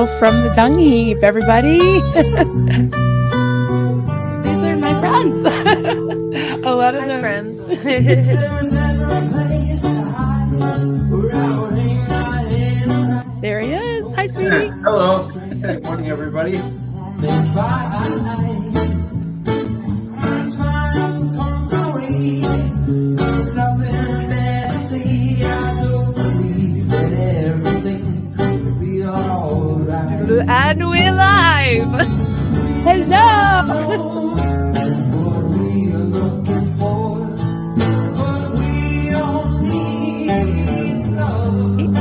Hello from the dung heap, everybody. These are my friends. A lot of Hi, them. friends. There he is. Hi, sweetie. Hello. Good morning, everybody. And we're live. Hello.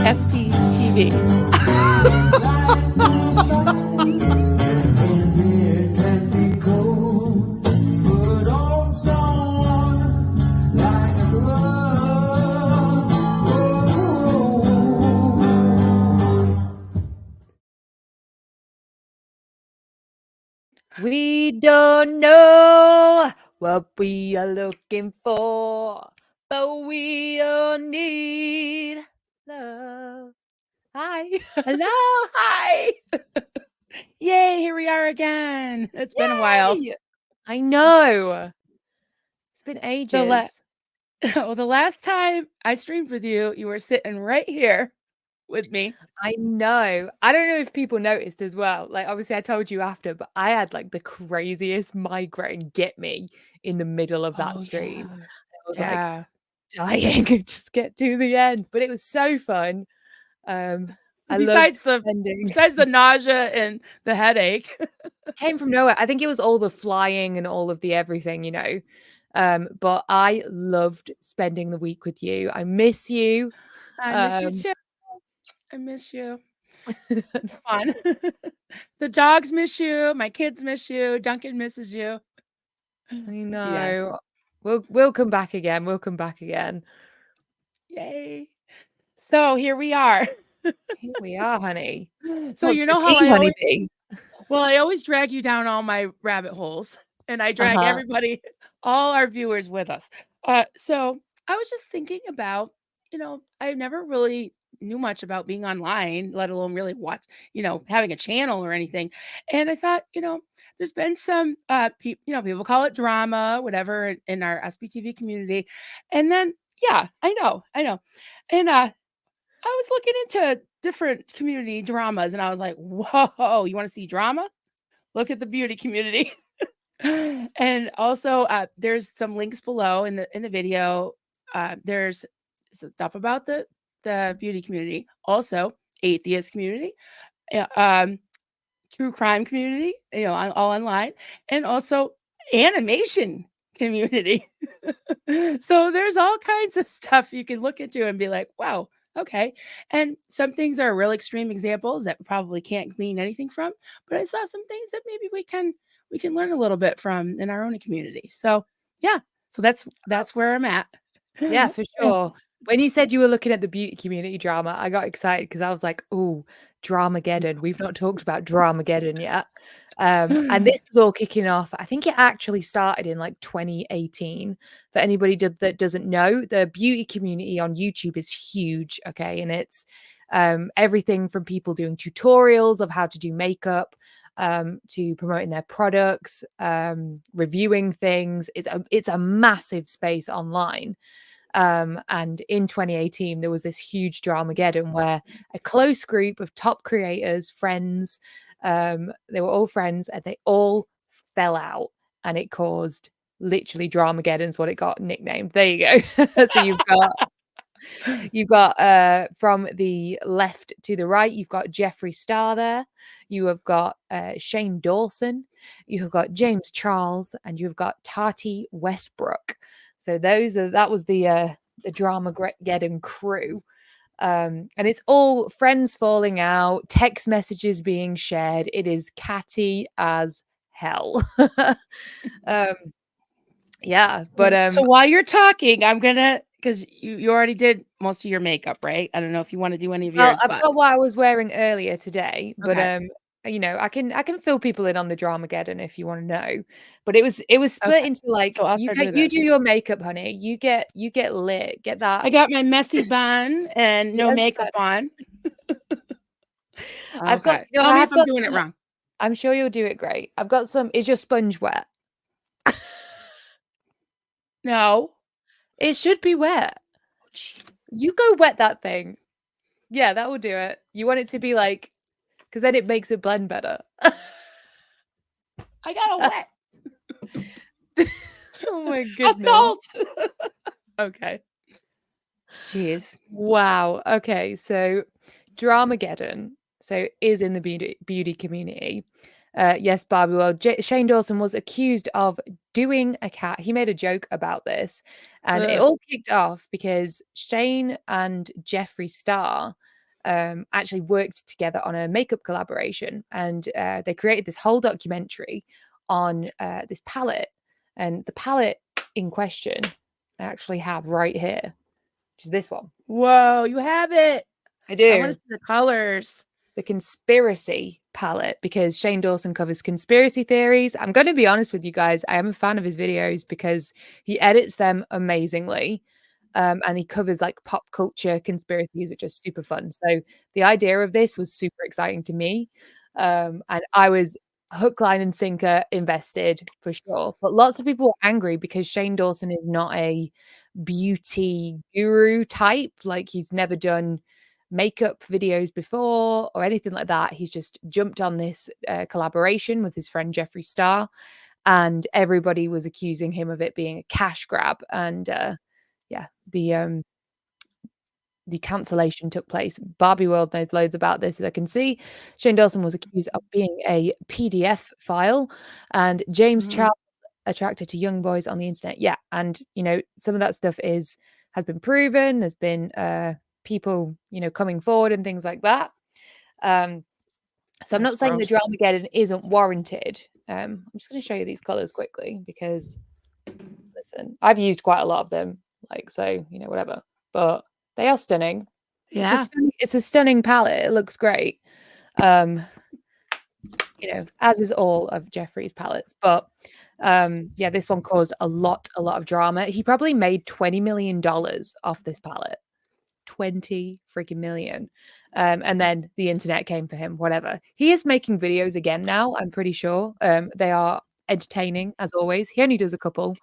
SPTV. We don't know what we are looking for, but we all need love. Hi. Hello. Hi. Yay. Here we are again. It's been a while. I know. It's been ages. The last time I streamed with you, you were sitting right here with me. I know. I don't know if people noticed as well. Like, obviously, I told you after, but I had like the craziest migraine get me in the middle of that stream. Yeah. I was like dying. Just get to the end, but it was so fun. Besides the nausea and the headache, came from nowhere. I think it was all the flying and all of the everything, you know. But I loved spending the week with you. I miss you. I miss you too. I miss you. Fun. The dogs miss you. My kids miss you. Duncan misses you. I know. Yeah. We'll come back again. We'll come back again. Yay. So here we are. Here we are, honey. So What's you know how I always drag you down all my rabbit holes, and I drag everybody, all our viewers with us. So I was just thinking about, I never really knew much about being online, let alone really watch, having a channel or anything. And I thought, there's been some, people call it drama, whatever, in our SPTV community. And then, yeah, I know. And I was looking into different community dramas, and I was like, whoa, you want to see drama? Look at the beauty community. And also, there's some links below in the video. There's stuff about the beauty community, also atheist community, true crime community, all online, and also animation community. So there's all kinds of stuff you can look into and be like, wow, okay. And some things are real extreme examples that we probably can't glean anything from, but I saw some things that maybe we can learn a little bit from in our own community. So yeah, so that's where I'm at. Yeah, for sure. When you said you were looking at the beauty community drama, I got excited because I was like, oh, Dramageddon. We've not talked about Dramageddon yet. And this was all kicking off. I think it actually started in like 2018. For anybody that doesn't know, the beauty community on YouTube is huge. Okay. And it's everything from people doing tutorials of how to do makeup, to promoting their products, reviewing things. It's a massive space online. And in 2018, there was this huge Dramageddon where a close group of top creators, friends, they were all friends, and they all fell out, and it caused literally Dramageddon's what it got nicknamed. There you go. So you've got from the left to the right, you've got Jeffree Star there. You have got Shane Dawson. You have got James Charles, and you've got Tati Westbrook. So that was the Dramageddon crew. And it's all friends falling out, text messages being shared. It is catty as hell. Yeah, but so while you're talking, I'm gonna, because you already did most of your makeup, right? I don't know if you want to do any of yours. I've got what I was wearing earlier today, but I can fill people in on the Dramageddon if you want to know. But it was split into like, so you do your makeup, honey. You get lit. Get that. I got my messy bun and no makeup on. I've got, Okay. Tell I me have if I'm got doing it some. wrong. I'm sure you'll do it great. I've got some. Is your sponge wet? No. It should be wet. Oh, jeez. You go wet that thing. Yeah, that will do it. You want it to be like, because then it makes it blend better. I got a wet. Oh my goodness. Assault. Okay. Jeez. Wow. Okay, so Dramageddon, is in the beauty community. Yes, Barbie World. Shane Dawson was accused of doing a cat. He made a joke about this, and it Ugh. all kicked off because Shane and Jeffree Star actually worked together on a makeup collaboration, and they created this whole documentary on this palette. And the palette in question I actually have right here, which is this one. Whoa, you have it. I do. I want to see the colors. The conspiracy palette, because Shane Dawson covers conspiracy theories. I'm going to be honest with you guys. I am a fan of his videos because he edits them amazingly. And he covers like pop culture conspiracies, which are super fun. So the idea of this was super exciting to me. And I was hook, line, and sinker invested for sure. But lots of people were angry because Shane Dawson is not a beauty guru type. Like, he's never done makeup videos before or anything like that. He's just jumped on this collaboration with his friend Jeffree Star, and everybody was accusing him of it being a cash grab. And yeah, the cancellation took place. Barbie World knows loads about this, as I can see. Shane Dawson was accused of being a PDF file, and James Charles attracted to young boys on the internet. Yeah, and some of that stuff has been proven. There's been people coming forward and things like that. So I'm not saying the Dramageddon isn't warranted. I'm just going to show you these colors quickly because, listen, I've used quite a lot of them, whatever, but they are stunning. Yeah. It's a stunning palette. It looks great. As is all of Jeffree's palettes. But yeah, this one caused a lot of drama. He probably made $20 million off this palette. 20 freaking million. And then the internet came for him, whatever. He is making videos again now, I'm pretty sure. They are entertaining as always. He only does a couple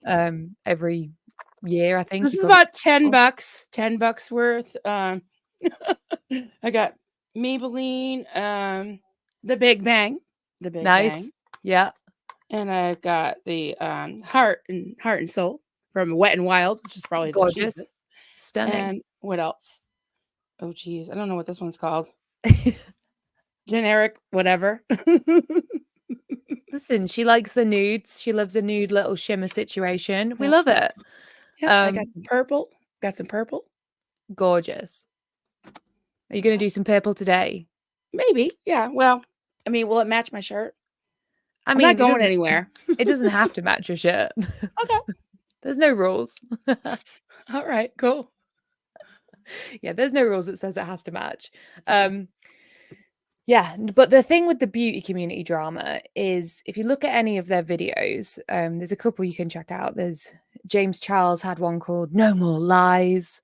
every year, I think. This is about $10. $10 worth. I got Maybelline, the Big Bang. The Big Bang. Yeah. And I got the Heart and Soul from Wet and Wild, which is probably gorgeous. The cheapest. Stunning. And what else? Oh geez, I don't know what this one's called. Generic, whatever. Listen, she likes the nudes. She loves a nude little shimmer situation. We love it. Yeah, I got some purple. Gorgeous. Are you going to do some purple today? Maybe. Yeah. Well, I mean, will it match my shirt? I'm not going anywhere. It doesn't have to match your shirt. Okay. There's no rules. All right, cool. Yeah, there's no rules that says it has to match. Yeah, but the thing with the beauty community drama is, if you look at any of their videos, there's a couple you can check out. There's James Charles had one called No More Lies.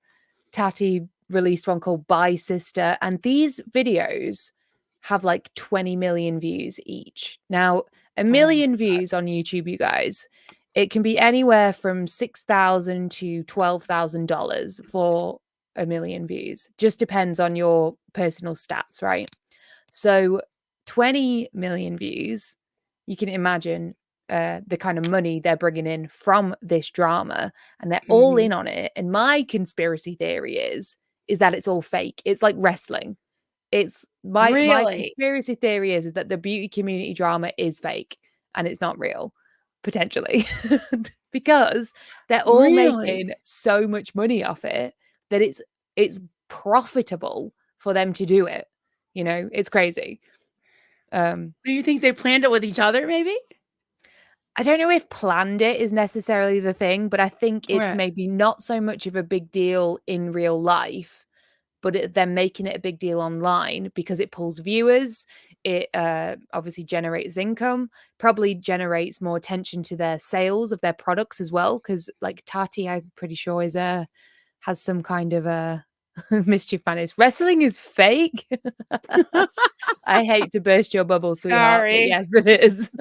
Tati released one called Bye Sister. And these videos have like 20 million views each. Now, a million views on YouTube, you guys, it can be anywhere from $6,000 to $12,000 for a million views. Just depends on your personal stats, right? So 20 million views, you can imagine the kind of money they're bringing in from this drama, and they're all in on it. And my conspiracy theory is that it's all fake. It's like wrestling. It's my conspiracy theory is that the beauty community drama is fake and it's not real, potentially, because they're all making so much money off it that it's profitable for them to do it. It's crazy. Do you think they planned it with each other, maybe? I don't know if planned it is necessarily the thing, but I think it's maybe not so much of a big deal in real life, but they're making it a big deal online because it pulls viewers. It obviously generates income, probably generates more attention to their sales of their products as well. Because like Tati, I'm pretty sure has some kind of Mischief man is wrestling is fake. I hate to burst your bubble, sweetheart. But Sorry. yes, it is.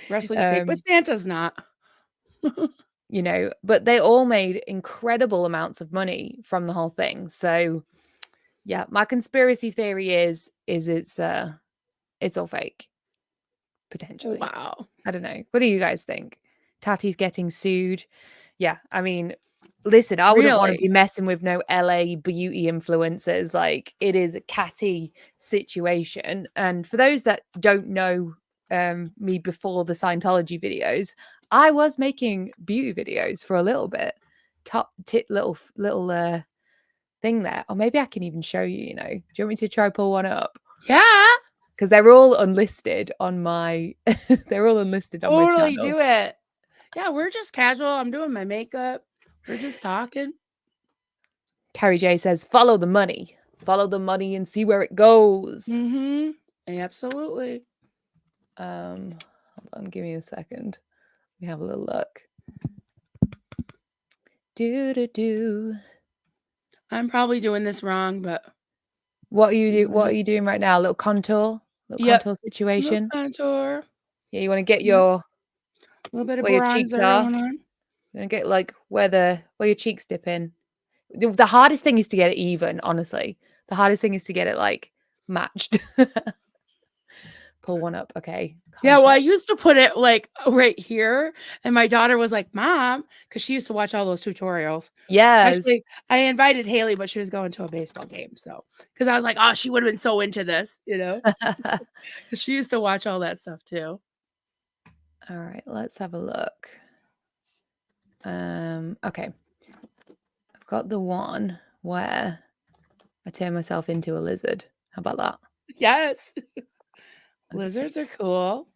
Wrestling's fake, but Santa's not. You know, but they all made incredible amounts of money from the whole thing. So yeah, my conspiracy theory is it's all fake. Potentially. Wow. I don't know. What do you guys think? Tati's getting sued. Yeah, I mean, listen, I wouldn't want to be messing with no LA beauty influencers. Like, it is a catty situation. And for those that don't know me before the Scientology videos, I was making beauty videos for a little bit. Little thing there. Or maybe I can even show you, you know. Do you want me to try pull one up? Yeah. Because they're all unlisted on my they're all unlisted on my channel. Totally do it. Yeah, we're just casual. I'm doing my makeup. We're just talking. Carrie J says, follow the money. Follow the money and see where it goes. Mm-hmm. Absolutely. Hold on, give me a second. Let me have a little look. I'm probably doing this wrong, but what are you doing right now? A little contour? Contour situation? Little contour. Yeah, you want to get your a little bit of where your cheeks are. going on. You want to get like where your cheeks dip in. The hardest thing is to get it even, honestly. The hardest thing is to get it like matched. Pull one up, okay. Yeah, well, I used to put it like right here, and my daughter was like, "Mom," because she used to watch all those tutorials. Yes. Actually, I invited Haley, but she was going to a baseball game, so because I was like, "Oh, she would have been so into this," you know, because she used to watch all that stuff too. All right, let's have a look. Okay, I've got the one where I turn myself into a lizard. How about that? Yes. Lizards are cool.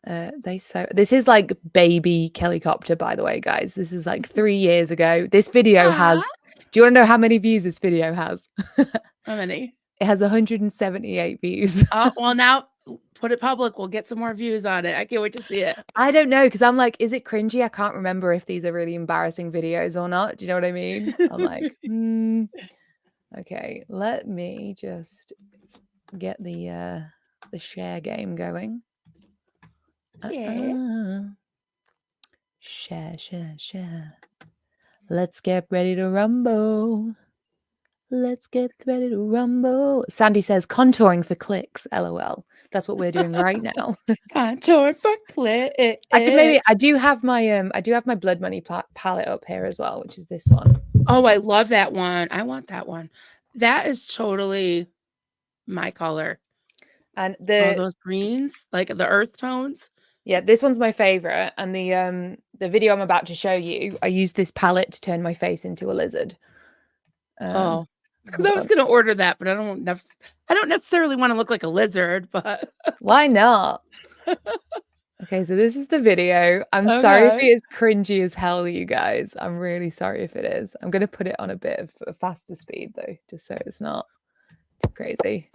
This is like baby Kellycopter, by the way, guys. This is like 3 years ago. This video has, do you want to know how many views this video has? How many? It has 178 views. Oh, well, now put it public. We'll get some more views on it. I can't wait to see it. I don't know, because I'm like, is it cringy? I can't remember if these are really embarrassing videos or not. Do you know what I mean? I'm like, okay, let me just get the share game going. Share. Let's get ready to rumble. Sandy says contouring for clicks. LOL. That's what we're doing right now. Contouring for clicks. I do have my Blood Money palette up here as well, which is this one. Oh, I love that one. I want that one. That is totally my color. And those greens, like the earth tones. Yeah, this one's my favorite. And the video I'm about to show you, I use this palette to turn my face into a lizard. Because I was going to order that, but I don't necessarily want to look like a lizard, but why not? Okay, so this is the video. I'm sorry if it is cringy as hell, you guys. I'm really sorry if it is. I'm going to put it on a bit of a faster speed, though, just so it's not too crazy.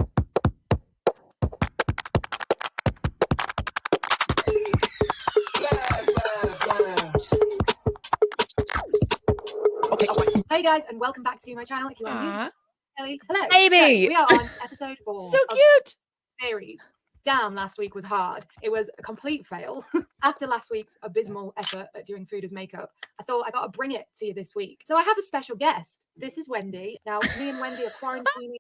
Hey guys, and welcome back to my channel. If you are new, Ellie, hello, baby. So we are on episode 4. So cute. Series. Damn, last week was hard. It was a complete fail. After last week's abysmal effort at doing food as makeup, I thought I got to bring it to you this week. So I have a special guest. This is Wendy. Now, me and Wendy are quarantining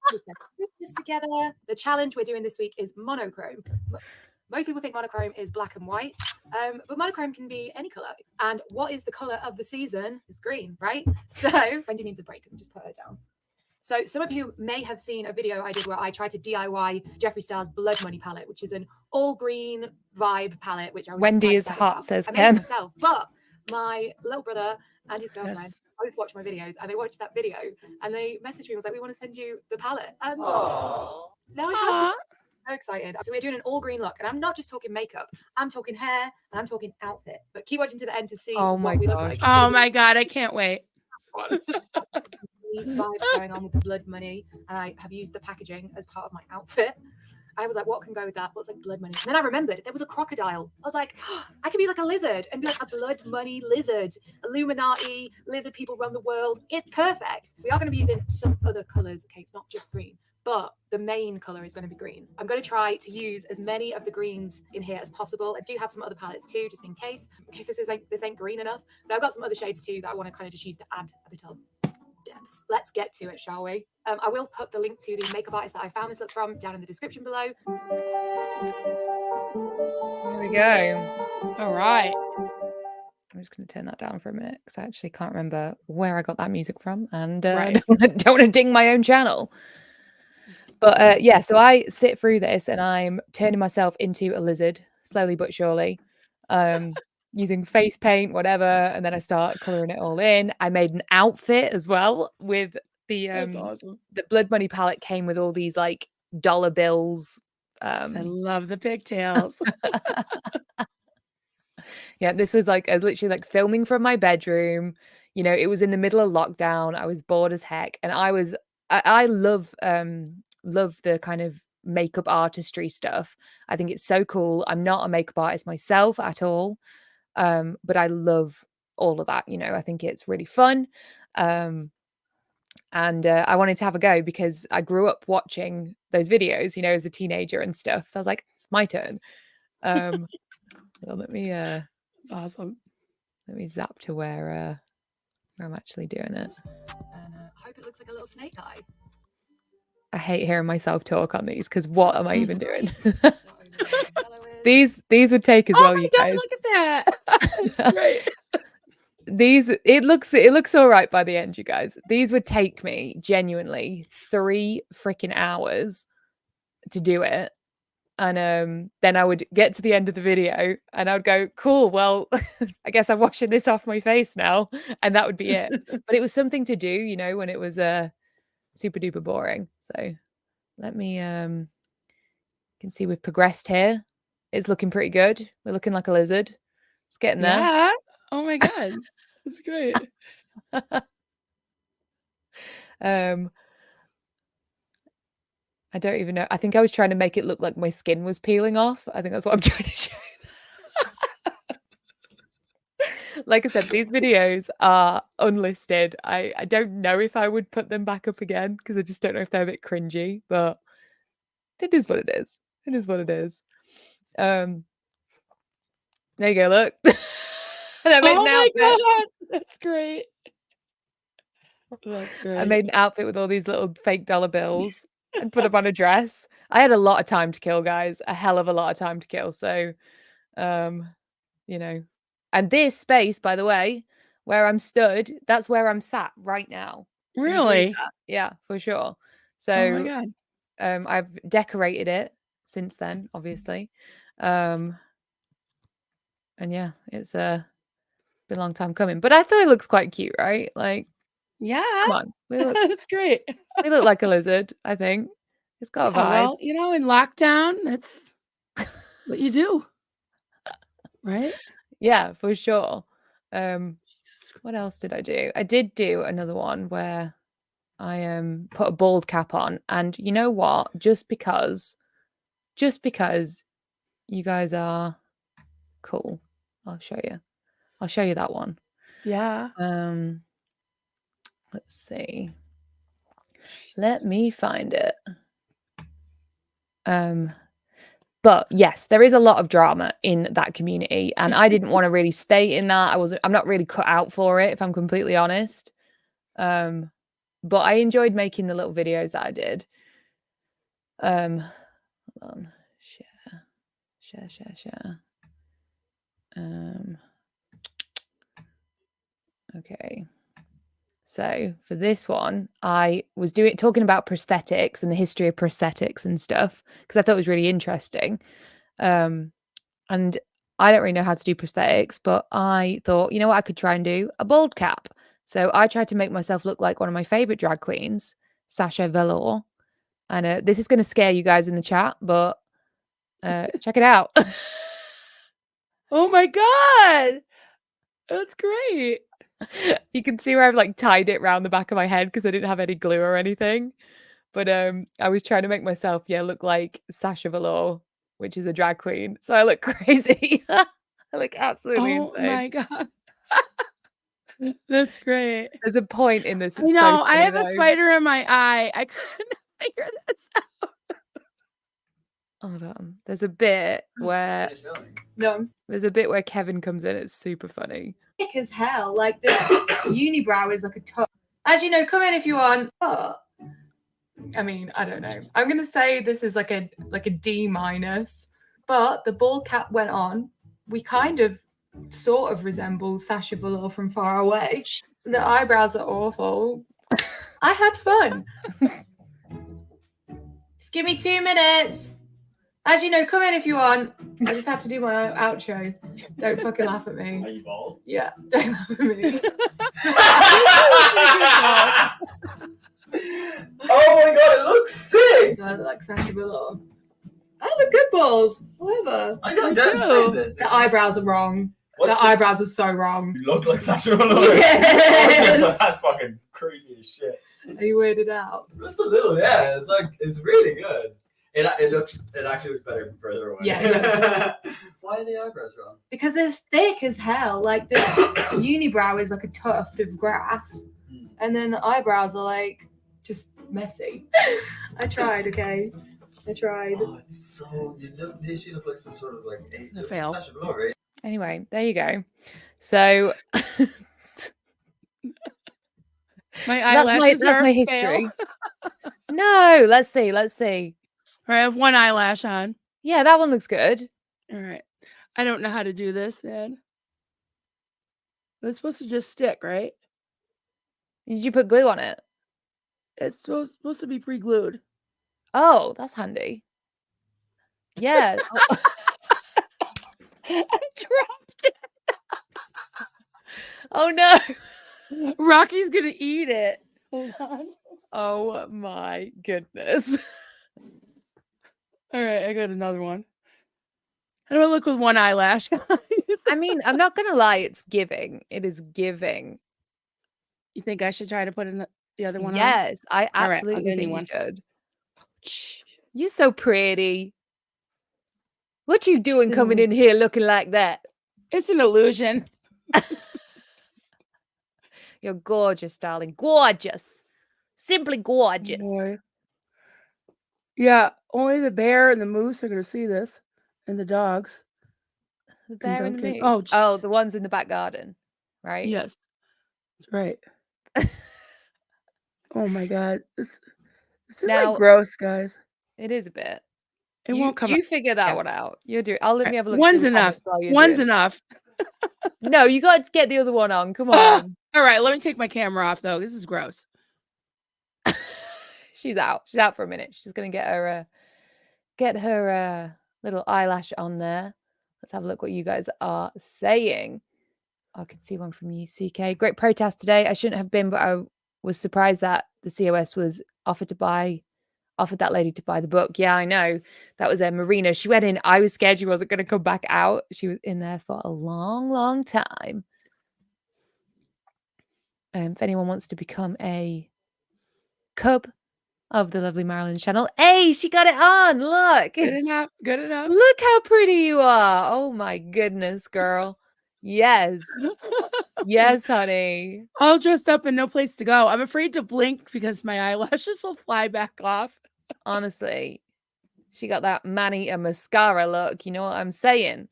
this together. The challenge we're doing this week is monochrome. Most people think monochrome is black and white, but monochrome can be any color. And what is the color of the season? It's green, right? So Wendy needs a break. Just put her down. So some of you may have seen a video I did where I tried to DIY Jeffree Star's Blood Money palette, which is an all green vibe palette, which I was Wendy is hot, says Ken. I made it myself, but my little brother and his girlfriend both watch my videos, and they watched that video and they messaged me and was like, we want to send you the palette. And now I have so excited. So we're doing an all green look, and I'm not just talking makeup, I'm talking hair and I'm talking outfit. But keep watching to the end to see what we look like. Oh my god, I can't wait. Vibes going on with the Blood Money, and I have used the packaging as part of my outfit. I was like, what can go with that? What's like blood money? And then I remembered there was a crocodile. I was like, I could be like a lizard and be like a blood money lizard. Illuminati, lizard people run the world. It's perfect. We are going to be using some other colours. Okay, it's not just green, but the main colour is going to be green. I'm going to try to use as many of the greens in here as possible. I do have some other palettes too, just in case this ain't green enough. But I've got some other shades too that I want to kind of just use to add a bit of depth. Let's get to it, shall we? I will put the link to the makeup artist that I found this look from down in the description below. Here we go. All right. I'm just going to turn that down for a minute because I actually can't remember where I got that music from, and Right. don't want to ding my own channel. But yeah, so I sit through this and I'm turning myself into a lizard slowly but surely, using face paint, whatever, and then I start coloring it all in. I made an outfit as well with That's awesome. the Blood Money palette came with all these like dollar bills. I love the pigtails. Yeah, this was like I was literally like filming from my bedroom. You know, it was in the middle of lockdown. I was bored as heck, and I love the kind of makeup artistry stuff. I think it's so cool. I'm not a makeup artist myself at all, but I love all of that. You know, I think it's really fun. And I wanted to have a go because I grew up watching those videos, you know, as a teenager and stuff. So I was like, it's my turn. Well, let me That's awesome. let me zap to where I'm actually doing it. And I hope it looks like a little snake eye. I hate hearing myself talk on these because what am I even doing? These these would take as Oh well, my you God, guys. look at that. That's great. It looks all right by the end, you guys. These would take me genuinely 3 freaking hours to do it. And then I would get to the end of the video and I would go, cool, well, I guess I'm washing this off my face now. And that would be it. But it was something to do, you know, when it was super duper boring. So let me you can see we've progressed here. It's looking pretty good. We're looking like a lizard. It's getting there. Yeah. Oh my God. That's great. I don't even know. I think I was trying to make it look like my skin was peeling off. I think that's what I'm trying to show you. Like I said, these videos are unlisted. I don't know if I would put them back up again because I just don't know if they're a bit cringy, but it is what it is. It is what it is. There you go, look. And I made Oh an my outfit. God. That's great. That's great. I made an outfit with all these little fake dollar bills and put them on a dress. I had a lot of time to kill, guys. A hell of a lot of time to kill. So, you know, and this space, by the way, where I'm stood, that's where I'm sat right now. Can you believe Really? that? Yeah, for sure. Oh my So, God. I've decorated it since then, obviously. And yeah, it's been a long time coming, but I thought it looks quite cute, right? Like, Yeah. come on, That's great. we look like a lizard, I think. It's got a Yeah, vibe. well, you know, in lockdown, that's what you do. Right? Yeah, for sure. What else did I do? I did do another one where I put a bald cap on, and you know what? Just because you guys are cool, I'll show you. I'll show you that one. Yeah. Let's see. Let me find it. But yes, there is a lot of drama in that community, and I didn't want to really stay in that. I'm not really cut out for it, if I'm completely honest. But I enjoyed making the little videos that I did. Hold on. Share. Okay. So for this one, I was talking about prosthetics and the history of prosthetics and stuff because I thought it was really interesting. And I don't really know how to do prosthetics, but I thought, you know what, I could try and do a bald cap. So I tried to make myself look like one of my favorite drag queens, Sasha Velour. And this is going to scare you guys in the chat, but check it out. Oh my God. That's great. You can see where I've like tied it around the back of my head because I didn't have any glue or anything. But I was trying to make myself look like Sasha Velour, which is a drag queen. So I look crazy. I look absolutely Oh insane. my god. That's great. There's a point in this. I It's know. so I funny have a though. spider in my eye. I couldn't figure this out. Hold on. There's a bit where Kevin comes in. It's super funny. Thick as hell. Like this unibrow is like a top. As you know, come in if you want. But I mean, I don't know. I'm gonna say this is like a D-. But the ball cap went on. We kind of sort of resemble Sasha Velour from far away. The eyebrows are awful. I had fun. Just give me 2 minutes. As you know, come in if you want. I just have to do my outro. Don't fucking laugh at me. Are you bald? Yeah, don't laugh at me. Oh my god, it looks sick! Do I look like Sasha Velour? I look good bald. Whatever. I don't say this. The eyebrows are wrong. What's Eyebrows are so wrong. You look like Sasha Velour. Yes. That's fucking creepy as shit. Are you weirded out? Just a little, yeah. It's really good. It actually looks better from further away. Yeah, it does. Why are the eyebrows wrong? Because they're thick as hell. Like this unibrow is like a tuft of grass, and then the eyebrows are like just messy. I tried, okay? I tried. Oh, it's so you look like some sort of like a fail. Sasha Velour, right? Anyway, there you go. So My that's eyelashes are my a history. fail. No, let's see. All right, I have one eyelash on. Yeah, that one looks good. All right. I don't know how to do this, man. It's supposed to just stick, right? Did you put glue on it? It's supposed to be pre-glued. Oh, that's handy. Yeah. I dropped it. Oh no. Rocky's gonna eat it. Hold on. Oh my goodness. All right, I got another one. How do I look with one eyelash, guys? I mean, I'm not gonna lie, it's giving. It is giving. You think I should try to put in the other one on? Yes, I All right, I'll absolutely get a new think you one. should. You're so pretty. What you doing coming in here looking like that? It's an illusion. You're gorgeous, darling. Gorgeous. Simply gorgeous. Boy. Yeah, only the bear and the moose are gonna see this, and the dogs. The bear and the Duncan. moose. Oh, the ones in the back garden, right? yes, that's right. Oh my god, this is Now- like gross, guys. It is a bit. It won't come. You out. figure that Yeah. one out. You do. Let me have a look. One's through the enough. comments while you're One's doing it. enough. No, you got to get the other one on. Come Ah! on. All right, let me take my camera off though. This is gross. She's out. She's out for a minute. She's gonna get her little eyelash on there. Let's have a look what you guys are saying. I could see one from you, CK. Great protest today. I shouldn't have been, but I was surprised that the COS was offered that lady to buy the book. Yeah, I know. That was Marina. She went in. I was scared she wasn't going to come back out. She was in there for a long, long time. If anyone wants to become a cub of the lovely Marilyn channel, hey, she got it on. Look. Good enough. Good enough. Look how pretty you are. Oh my goodness, girl. Yes. Yes, honey. All dressed up and no place to go. I'm afraid to blink because my eyelashes will fly back off. Honestly, she got that man-eater mascara look. You know what I'm saying?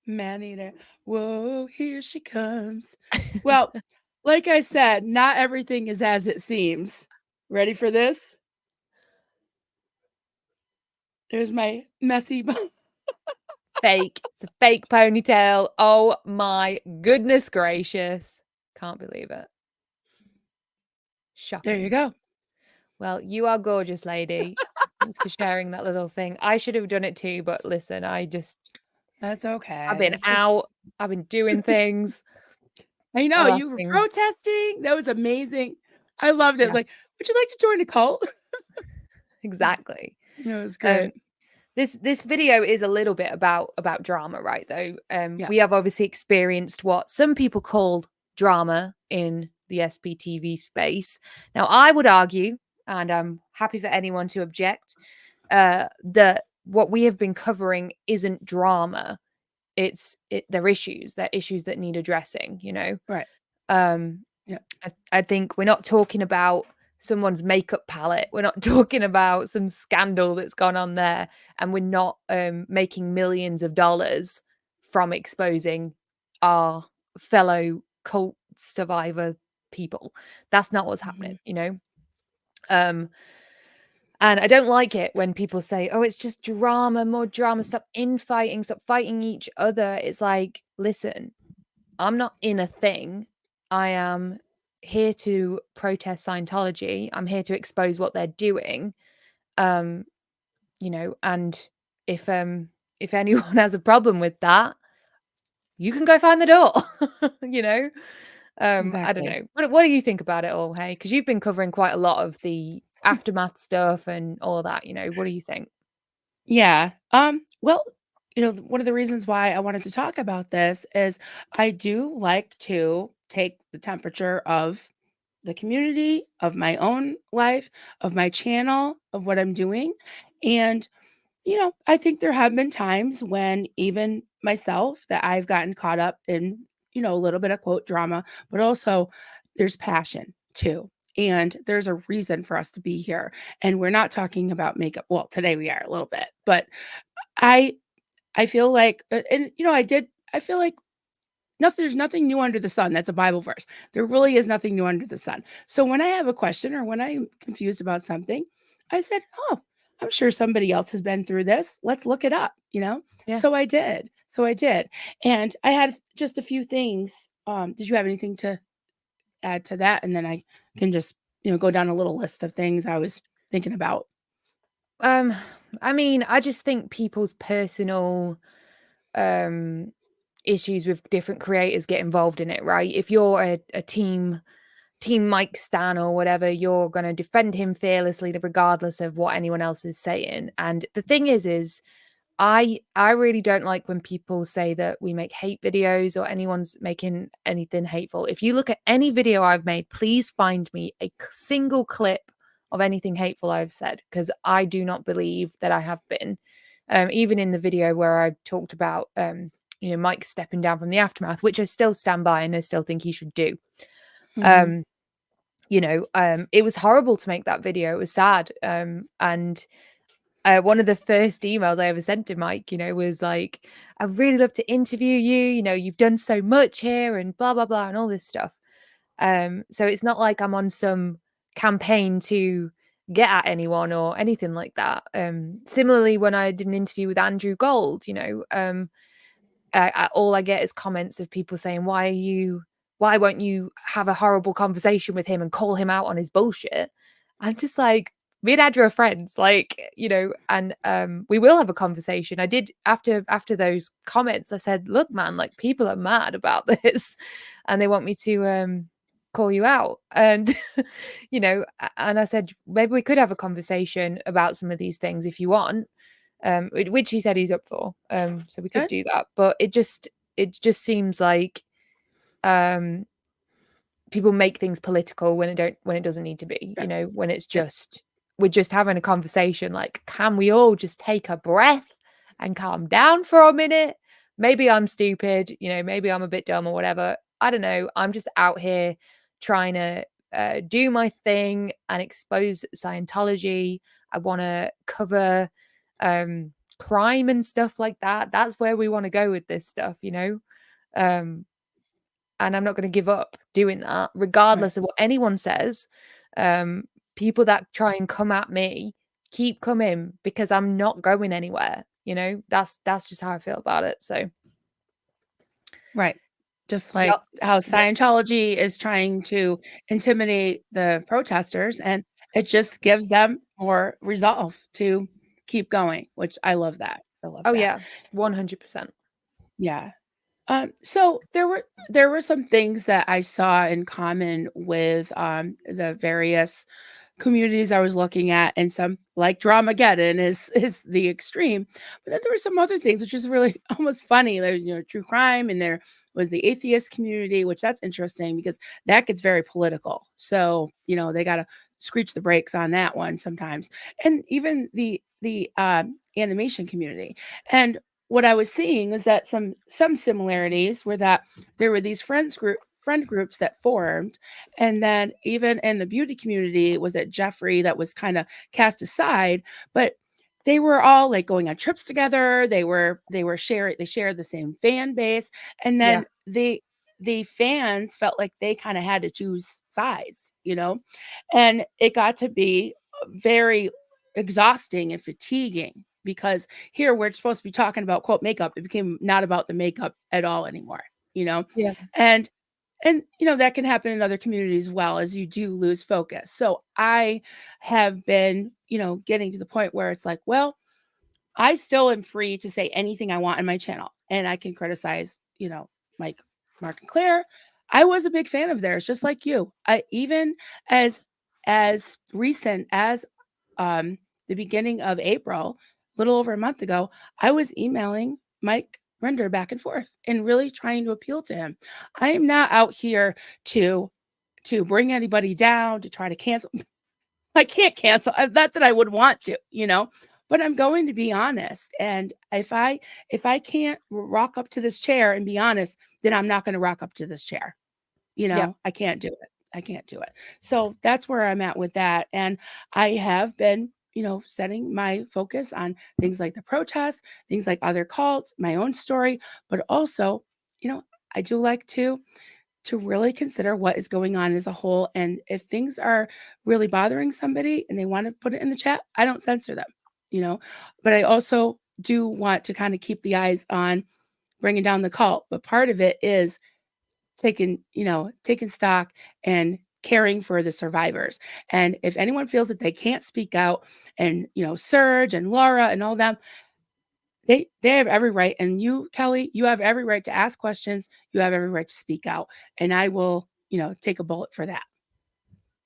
Man-eater. Whoa, here she comes. Well, like I said, not everything is as it seems. Ready for this? There's my messy Fake. It's a fake ponytail. Oh my goodness gracious. Can't believe it. Shocking. There you go. Well, you are gorgeous, lady. Thanks for sharing that little thing. I should have done it too, but listen, That's okay. I've been out. I've been doing things. I know Oh, you were thing. protesting. That was amazing. I loved it. I was like, would you like to join a cult? Exactly. It was great. This video is a little bit about drama, right? Though Yeah. we have obviously experienced what some people call drama in the SPTV space. Now, I would argue and I'm happy for anyone to object. That what we have been covering isn't drama. They're issues. They're issues that need addressing, you know? Right. Yeah. I think we're not talking about someone's makeup palette. We're not talking about some scandal that's gone on there, and we're not making millions of dollars from exposing our fellow cult survivor people. That's not what's happening, you know? And I don't like it when people say, oh, it's just drama, more drama, stop infighting, stop fighting each other. It's like, listen, I'm not in a thing. I am here to protest Scientology. I'm here to expose what they're doing. You know, and if anyone has a problem with that, you can go find the door. You know? I don't Exactly. know. What do you think about it all, hey? Because you've been covering quite a lot of the aftermath stuff and all of that, you know. What do you think? Yeah. Well, one of the reasons why I wanted to talk about this is I do like to take the temperature of the community, of my own life, of my channel, of what I'm doing. And, I think there have been times when even myself that I've gotten caught up in, a little bit of quote drama, but also there's passion too. And there's a reason for us to be here. And we're not talking about makeup. Well, today we are a little bit, but I I feel like and I feel like there's nothing new under the sun. That's a Bible verse. There really is nothing new under the sun. So when I have a question or when I'm confused about something, I said, "Oh, I'm sure somebody else has been through this. Let's look it up." Yeah. So I did. And I had just a few things. Did you have anything to add to that? And then I can just, go down a little list of things I was thinking about. I mean, I just think people's personal issues with different creators get involved in it, right? If you're a team Mike Stan or whatever, you're going to defend him fearlessly regardless of what anyone else is saying. And the thing is I really don't like when people say that we make hate videos or anyone's making anything hateful. If you look at any video I've made, please find me a single clip of anything hateful I've said, because I do not believe that I have been. Even in the video where I talked about Mike stepping down from the aftermath, which I still stand by and I still think he should do. Mhm. It was horrible to make that video. It was sad. And one of the first emails I ever sent to Mike, was like, I'd really love to interview you. You've done so much here and blah, blah, blah, and all this stuff. So it's not like I'm on some campaign to get at anyone or anything like that. Similarly, when I did an interview with Andrew Gold, all I get is comments of people saying, why won't you have a horrible conversation with him and call him out on his bullshit? I'm just like, me and Andrew are friends, and we will have a conversation. I did after those comments, I said, look, man, like, people are mad about this and they want me to call you out. And and I said, maybe we could have a conversation about some of these things if you want. Which he said he's up for. So we could Good. do that. But it just seems like people make things political when it doesn't need to be, Yeah. when it's Yeah. just, we're just having a conversation. Like, can we all just take a breath and calm down for a minute? Maybe I'm stupid, maybe I'm a bit dumb or whatever. I don't know. I'm just out here trying to do my thing and expose Scientology. I want to cover crime and stuff like that. That's where we want to go with this stuff, um and I'm not going to give up doing that Right. regardless of what anyone says. um People that try and come at me, keep coming, because I'm not going anywhere. That's just how I feel about it. So Right. Just yeah, like how yeah. Scientology is trying to intimidate the protesters, and it just gives them more resolve to keep going, which I love that. I love Oh that. yeah, 100%. Yeah. So there were some things that I saw in common with the various communities I was looking at, and some like Dramageddon is the extreme. But then there were some other things which is really almost funny. There's true crime, and there was the atheist community, which that's interesting because that gets very political. So they got to screech the brakes on that one sometimes, and even the animation community. And what I was seeing is that some similarities were that there were these friend groups that formed, and then even in the beauty community, it was at Jeffrey that was kind of cast aside, but they were all like going on trips together. They shared the same fan base, and then the fans felt like they kind of had to choose sides, and it got to be very exhausting and fatiguing, because here we're supposed to be talking about quote makeup. It became not about the makeup at all anymore, Yeah. and that can happen in other communities as well, as you do lose focus. So I have been getting to the point where it's like, well, I still am free to say anything I want on my channel, and I can criticize Mike, Mark, and Claire. I was a big fan of theirs, just like you. I even as recent as the beginning of April, a little over a month ago, I was emailing Mike Render back and forth and really trying to appeal to him. I am not out here to bring anybody down, to try to cancel. I can't cancel. Not that I would want to, but I'm going to be honest. And if I can't rock up to this chair and be honest, then I'm not going to rock up to this chair. I can't do it. I can't do it. So that's where I'm at with that. And I have been, setting my focus on things like the protests, things like other cults, my own story, but also, I do like to really consider what is going on as a whole. And if things are really bothering somebody and they want to put it in the chat, I don't censor them, but I also do want to kind of keep the eyes on bringing down the cult. But part of it is taking stock and caring for the survivors. And if anyone feels that they can't speak out, and Serge and Laura and all them, they have every right. And you, Kelly, you have every right to ask questions. You have every right to speak out, and I will take a bullet for that.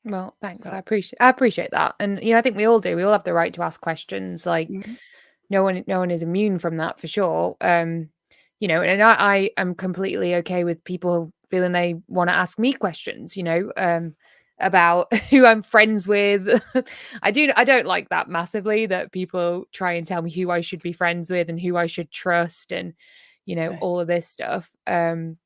Well, thanks. So. I appreciate that. And I think we all do. We all have the right to ask questions. Like no one is immune from that, for sure. And I am completely okay with people feeling they want to ask me questions, about who I'm friends with. I don't like that massively, that people try and tell me who I should be friends with and who I should trust, and Right. all of this stuff. And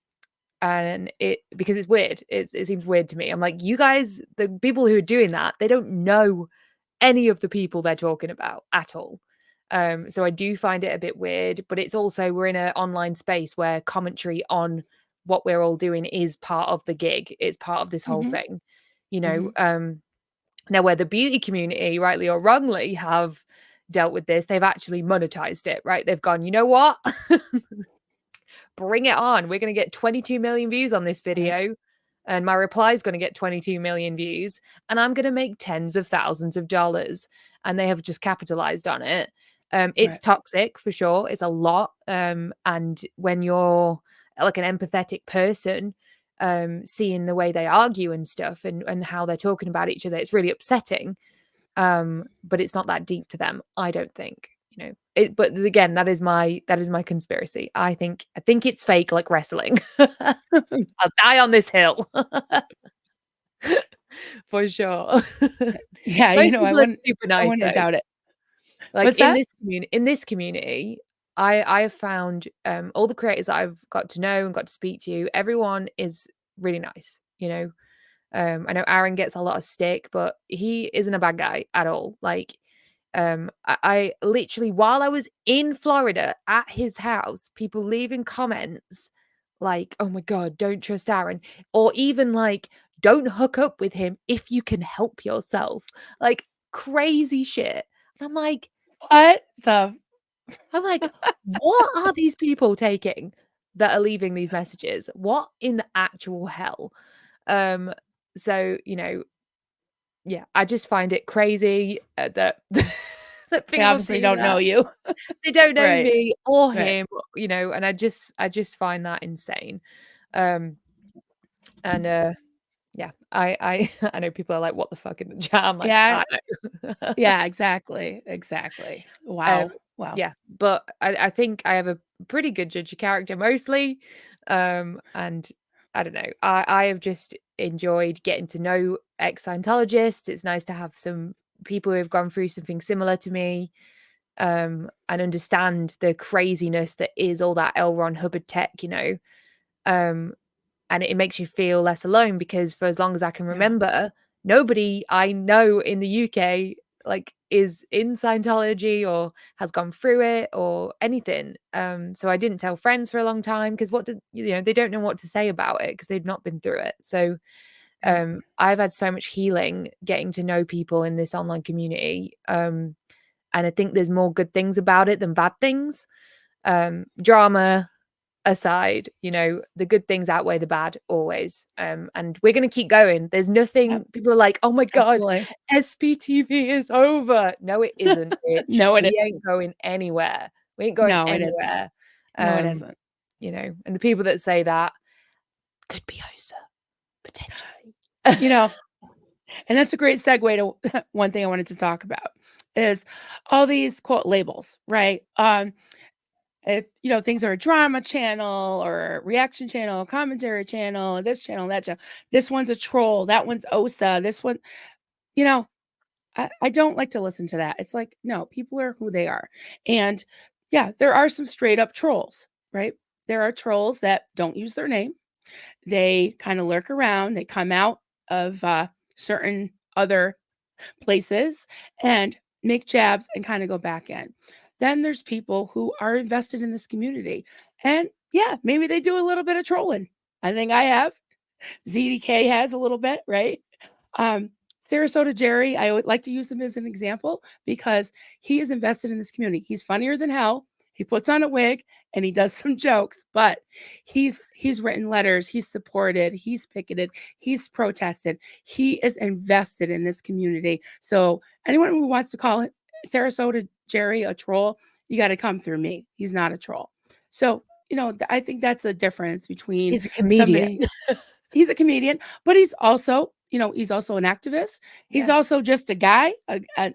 because it's weird. It seems weird to me. I'm like, you guys, the people who are doing that, they don't know any of the people they're talking about at all. So I do find it a bit weird, but it's also, we're in an online space where commentary on what we're all doing is part of the gig. It's part of this whole thing, now where the beauty community, rightly or wrongly, have dealt with this, they've actually monetized it, right? They've gone, you know what? Bring it on. We're going to get 22 million views on this video. Right. And my reply is going to get 22 million views. And I'm going to make tens of thousands of dollars. And they have just capitalized on it. It's toxic, for sure. It's a lot. And when you're like an empathetic person, seeing the way they argue and stuff, and how they're talking about each other, it's really upsetting. But it's not that deep to them, I don't think. But again, that is my conspiracy. I think it's fake, like wrestling. I'll die on this hill. For sure. Yeah, I wouldn't super nice. I wouldn't doubt it. Like in this community, I have found all the creators that I've got to know and got to speak to, everyone is really nice. I know Aaron gets a lot of stick, but he isn't a bad guy at all. Like, I literally, while I was in Florida at his house, people leaving comments like, oh my God, don't trust Aaron. Or even like, don't hook up with him if you can help yourself. Like crazy shit. And I'm like, what are these people taking that are leaving these messages? What in the actual hell? So, yeah, I just find it crazy that that They people obviously don't know you. They don't know Right. me or him, and I just find that insane. And Yeah, I I know people are like, "What the fuck in the chat?" I'm like, Yeah, "I know." yeah, exactly, exactly. Wow, wow. Yeah, but I think I have a pretty good judge of character mostly, and I don't know. I have just enjoyed getting to know ex-Scientologists. It's nice to have some people who have gone through something similar to me, and understand the craziness that is all that L. Ron Hubbard tech, um, and it makes you feel less alone because for as long as I can Yeah. remember, nobody I know in the UK like is in Scientology or has gone through it or anything. So I didn't tell friends for a long time because they don't know what to say about it because they've not been through it. So Yeah. I've had so much healing getting to know people in this online community. And I think there's more good things about it than bad things. Drama aside, the good things outweigh the bad always. And we're going to keep going. There's nothing, Yep, people are like, oh my God, absolutely. SPTV is over. No, it isn't, bitch. No, it is. We ain't going anywhere. We ain't going No, it isn't. anywhere. No, it isn't. And the people that say that could be OSA, potentially. And that's a great segue to one thing I wanted to talk about is all these quote labels, right? If things are a drama channel or a reaction channel, commentary channel, this channel, that channel, this one's a troll, that one's OSA, this one, you know, I don't like to listen to that. It's like, no, people are who they are. And yeah, there are some straight up trolls, right? There are trolls that don't use their name. They kind of lurk around. They come out of certain other places and make jabs and kind of go back in. Then there's people who are invested in this community. And yeah, maybe they do a little bit of trolling. I think I have. ZDK has a little bit, right? Sarasota Jerry, I would like to use him as an example because he is invested in this community. He's funnier than hell. He puts on a wig and he does some jokes, but he's written letters, he's supported, he's picketed, he's protested. He is invested in this community. So anyone who wants to call Sarasota Jerry a troll, you got to come through me. He's not a troll. So, I think that's the difference between He's a comedian. somebody. He's a comedian, but he's also an activist. He's also just a guy, a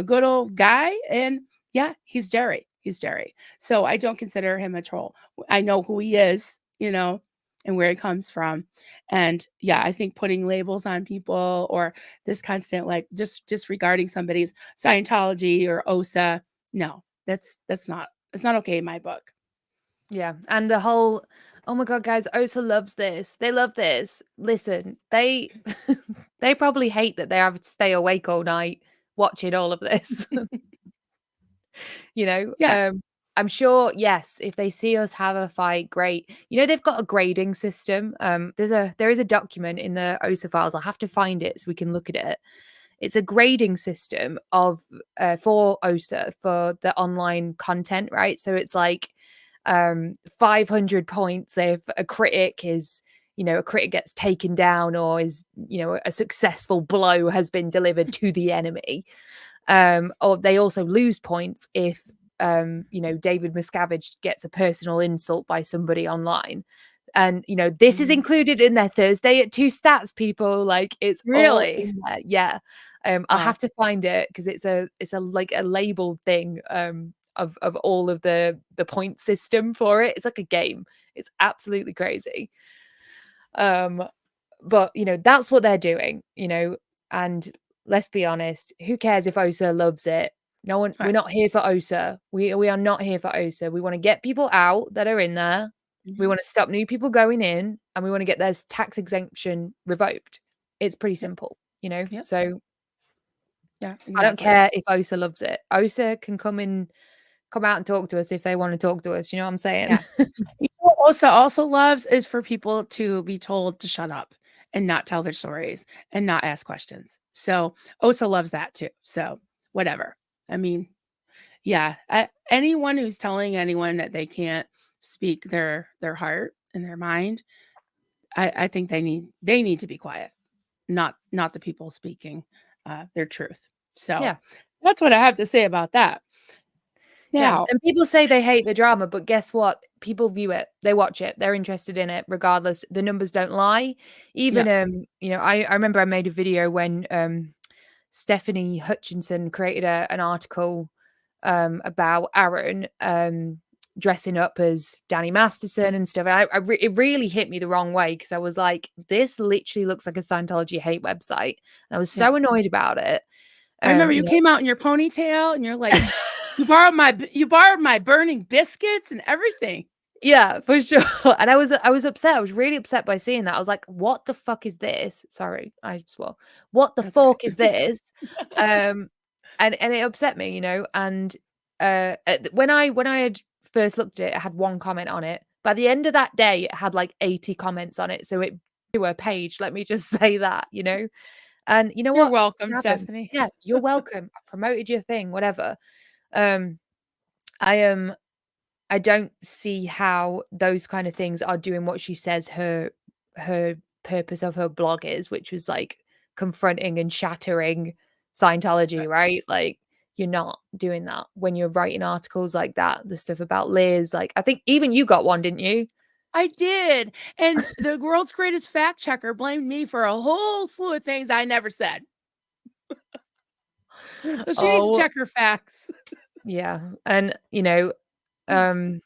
good old guy. And yeah, he's Jerry. He's Jerry. So I don't consider him a troll. I know who he is, and where he comes from. And yeah, I think putting labels on people or this constant, like just disregarding somebody's Scientology or OSA, no, it's not okay in my book. Yeah. And the whole, oh my God, guys, OSA loves this. They love this. Listen, they they probably hate that they have to stay awake all night watching all of this. Yeah. I'm sure, yes, if they see us have a fight, great. They've got a grading system. There is a document in the OSA files. I'll have to find it so we can look at it. It's a grading system of for OSA for the online content, right? So it's like 500 points if a critic is, a critic gets taken down or is, a successful blow has been delivered to the enemy. Or they also lose points if David Miscavige gets a personal insult by somebody online. And this is included in their Thursday at 2 stats, people. Like, it's all Really? in there. Yeah. I'll have to find it because it's a like a labeled thing of all of the point system for it. It's like a game. It's absolutely crazy. But that's what they're doing, and let's be honest, who cares if OSA loves it? No one, we're not here for OSA. We are not here for OSA. We want to get people out that are in there. We want to stop new people going in, and we want to get their tax exemption revoked. It's pretty simple, Yep. So yeah, exactly. I don't care if OSA loves it. OSA can come out and talk to us if they want to talk to us. You know what I'm saying? Yeah. What OSA also loves is for people to be told to shut up and not tell their stories and not ask questions. So OSA loves that too. So whatever. I mean, yeah, anyone who's telling anyone that they can't speak their heart and their mind, I think they need to be quiet, not the people speaking their truth. So Yeah. that's what I have to say about that. Now, and people say they hate the drama, but guess what? People view it, they watch it, they're interested in it regardless. The numbers don't lie. Even yeah, I remember I made a video when Stephanie Hutchinson created an article about Aaron dressing up as Danny Masterson and stuff. It really hit me the wrong way because I was like, this literally looks like a Scientology hate website, and I was yeah. so annoyed about it. I remember you You know, came out in your ponytail and you're like, you borrowed my burning biscuits and everything. yeah, for sure. And I was upset. I was really upset by seeing that. I was like, what the fuck is this? Sorry, I swore. What the That's okay. fuck is this? And it upset me, and when I had first looked at it, I had one comment on it. By the end of that day, it had like 80 comments on it. So it to a page, let me just say that. And you know You're what welcome, happened? Stephanie. Yeah, you're welcome. I promoted your thing, whatever. Um I don't see how those kind of things are doing what she says her purpose of her blog is, which was like confronting and shattering Scientology, Right. right? Like, you're not doing that when you're writing articles like that. The stuff about Liz, like I think even you got one, didn't you? I did. And the world's greatest fact checker blamed me for a whole slew of things I never said. So she needs to Oh, check her facts. yeah. And um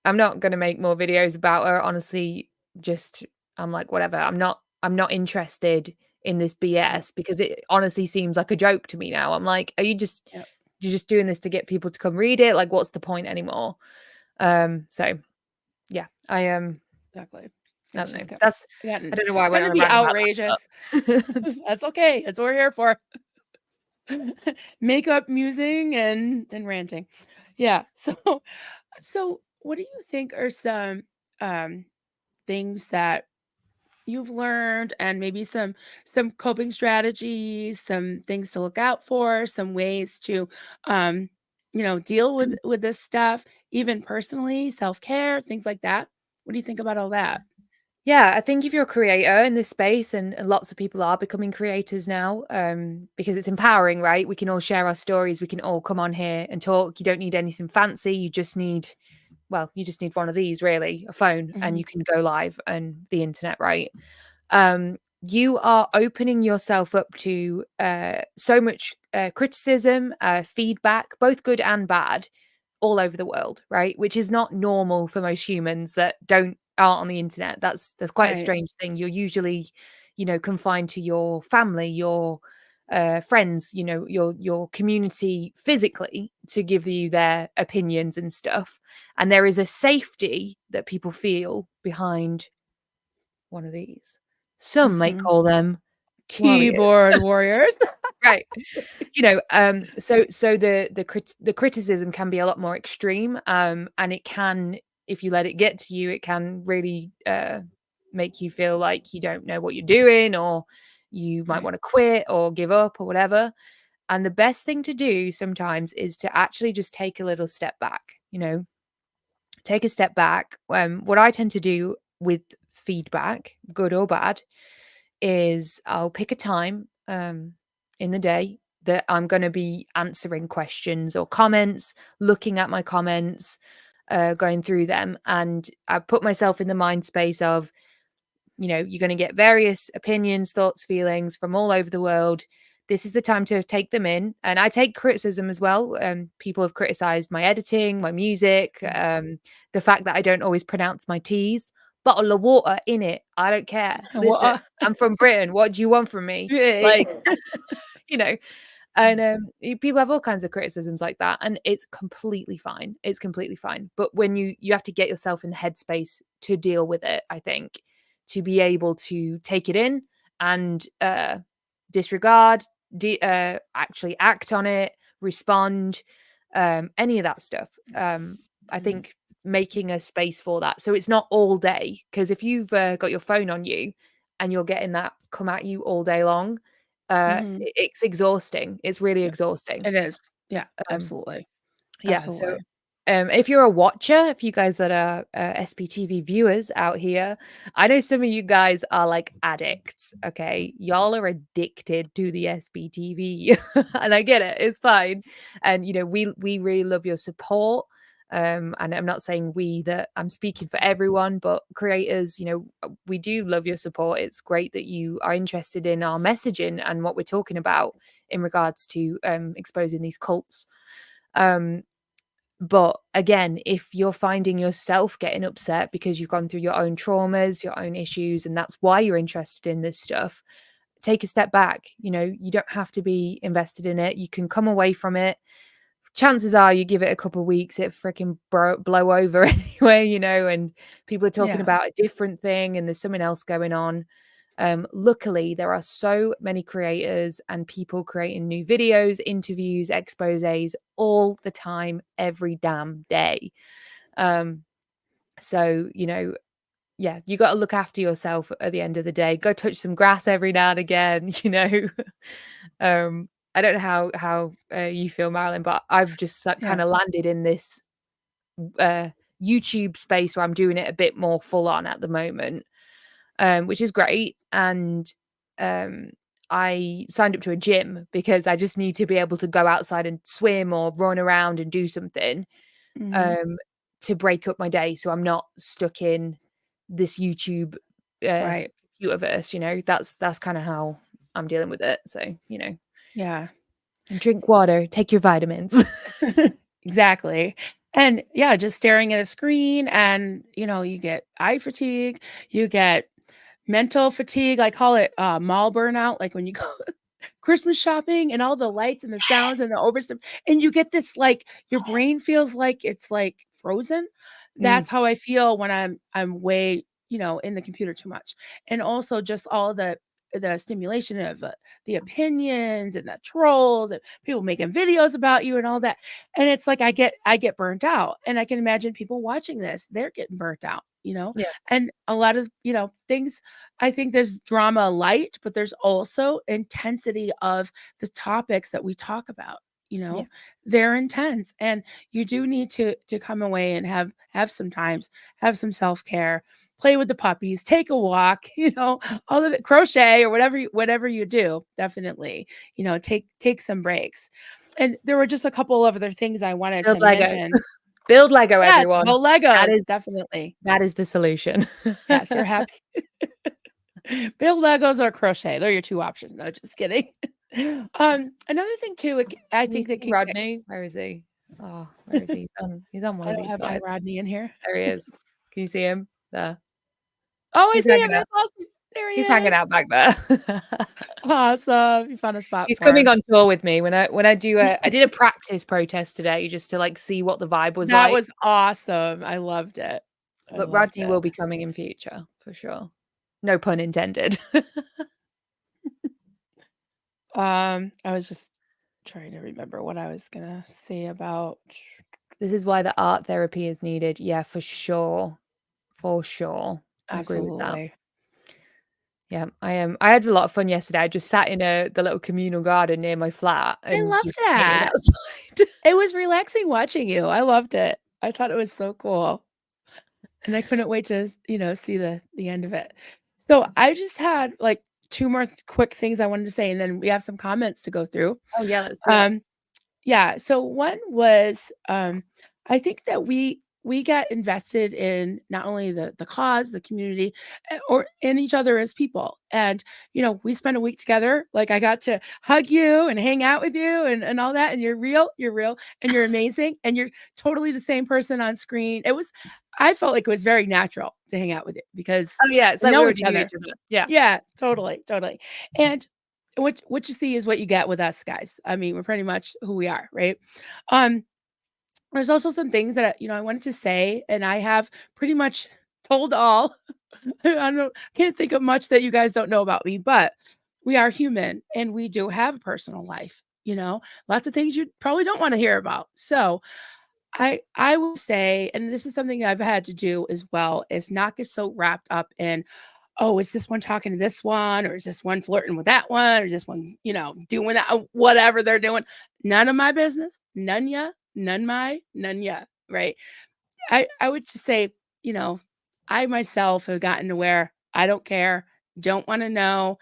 I'm not gonna make more videos about her. Honestly, just I'm like, whatever. I'm not interested in this Yeah. BS because it honestly seems like a joke to me now. I'm like, Yep. you're just doing this to get people to come read it? Like, what's the point anymore? So yeah, Exactly. I It's don't know. just I don't know why I went gotten on to a be rant about outrageous. that. That's okay. That's what we're here for. Makeup, musing, and ranting. Yeah. So what do you think are some um things that you've learned and maybe some coping strategies, some things to look out for, some ways to um deal with this stuff, even personally, self-care, things like that? What do you think about all that? Yeah, I think if you're a creator in this space, and lots of people are becoming creators now, because it's empowering, right? We can all share our stories. We can all come on here and talk. You don't need anything fancy. You just need one of these, really, a phone, and Mhm. you can go live and the internet, right? You are opening yourself up to so much criticism, feedback, both good and bad, all over the world, right? Which is not normal for most humans that aren't on the internet. That's quite a Right. strange thing. You're usually, confined to your family, your friends, your community physically to give you their opinions and stuff. And there is a safety that people feel behind one of these. Some might Mhm. call them warriors. Keyboard warriors. Right. So the criticism can be a lot more extreme, and it can, if you let it get to you, it can really make you feel like you don't know what you're doing, or you might Right. want to quit or give up or whatever. And the best thing to do sometimes is to actually just take a little step back, take a step back. What I tend to do with feedback, good or bad, is I'll pick a time in the day that I'm going to be answering questions or comments, looking at my comments, going through them. And I put myself in the mind space of, you're going to get various opinions, thoughts, feelings from all over the world. This is the time to take them in. And I take criticism as well. People have criticized my editing, my music, the fact that I don't always pronounce my T's. Bottle of water in it. I don't care. Well, Listen, I'm from Britain. What do you want from me? yeah. Like, you know, and people have all kinds of criticisms like that, and it's completely fine. It's completely fine. But when you have to get yourself in the headspace to deal with it, I think, to be able to take it in and disregard, actually act on it, respond, any of that stuff. I Mhm. think making a space for that, so it's not all day. Because if you've got your phone on you and you're getting that come at you all day long, it's exhausting. It's really Yeah, exhausting. it is. Yeah, Um, absolutely. yeah. So Absolutely. if you're a watcher, if you guys that are SPTV viewers out here, I know some of you guys are like addicts. Okay, y'all are addicted to the SPTV, and I get it. It's fine, and we really love your support. And I'm not saying that I'm speaking for everyone, but creators, we do love your support. It's great that you are interested in our messaging and what we're talking about in regards to exposing these cults. But again, if you're finding yourself getting upset because you've gone through your own traumas, your own issues, and that's why you're interested in this stuff, take a step back. You don't have to be invested in it. You can come away from it. Chances are you give it a couple of weeks, it freaking blow over anyway, and people are talking about a different thing and there's something else going on. Luckily, there are so many creators and people creating new videos, interviews, exposés all the time, every damn day. So, yeah, you got to look after yourself at the end of the day. Go touch some grass every now and again, I don't know how you feel, Marilyn, but I've just kind of landed in this YouTube space where I'm doing it a bit more full on at the moment. Which is great. And I signed up to a gym because I just need to be able to go outside and swim or run around and do something to break up my day. So I'm not stuck in this YouTube computerverse, that's kind of how I'm dealing with it. So, Yeah. And drink water, take your vitamins. Exactly. And yeah, just staring at a screen and, you get eye fatigue, you get mental fatigue. I call it mall burnout. Like when you go Christmas shopping and all the lights and the sounds and the overstuff, and you get this, like, your brain feels like it's like frozen. That's how I feel when I'm way, in the computer too much. And also just all the stimulation of the opinions and the trolls and people making videos about you and all that. And it's like I get burnt out. And I can imagine people watching this, they're getting burnt out. Yeah. And a lot of, things, I think there's drama light, but there's also intensity of the topics that we talk about. They're intense, and you do need to come away and have some times, have some self-care, play with the puppies, take a walk, all of it, crochet or whatever you do. Definitely, take some breaks. And there were just a couple of other things I wanted to mention. Build Lego, Yes, everyone. build Legos, definitely. That is the solution. Yes, you're happy. Build Legos or crochet. They're your two options. No, just kidding. Another thing too, I think that Rodney, where is he? Oh, where is he? He's on one I of don't these have my sides. Rodney in here. There he is. Can you see him? There. Oh, I He's see him. hanging out. That's awesome. There he He's is. hanging out back there. Awesome. You found a spot. He's for coming him. on tour with me when I do I did a practice protest today just to like see what the vibe was That like. was awesome. I loved it. But Rodney will be coming in future for sure. No pun intended. I was just trying to remember what I was gonna say about. This is why the art therapy is needed. Yeah, for sure. For sure. I agree with that. Yeah, I had a lot of fun yesterday. I just sat in the little communal garden near my flat. I And love that. It was relaxing watching you. I loved it. I thought it was so cool. And I couldn't wait to, see the end of it. So I just had like two more quick things I wanted to say, and then we have some comments to go through. Oh yeah, let's do it. Yeah. So one was, I think that we got invested in not only the cause, the community, or in each other as people. And, we spent a week together. Like I got to hug you and hang out with you and all that. And you're real, and you're amazing. And you're totally the same person on screen. I felt like it was very natural to hang out with you because it's we like know we each other. Yeah. Yeah, totally. And what you see is what you get with us guys. I mean, we're pretty much who we are, right? There's also some things that I wanted to say, and I have pretty much told all. Can't think of much that you guys don't know about me, but we are human and we do have a personal life. Lots of things you probably don't want to hear about. So I will say, and this is something I've had to do as well, is not get so wrapped up in, oh, is this one talking to this one? Or is this one flirting with that one? Or is this one, doing that, whatever they're doing? None of my business. None ya. None my. None ya. right? I would just say, you know, I myself have gotten to where I don't care, don't want to know.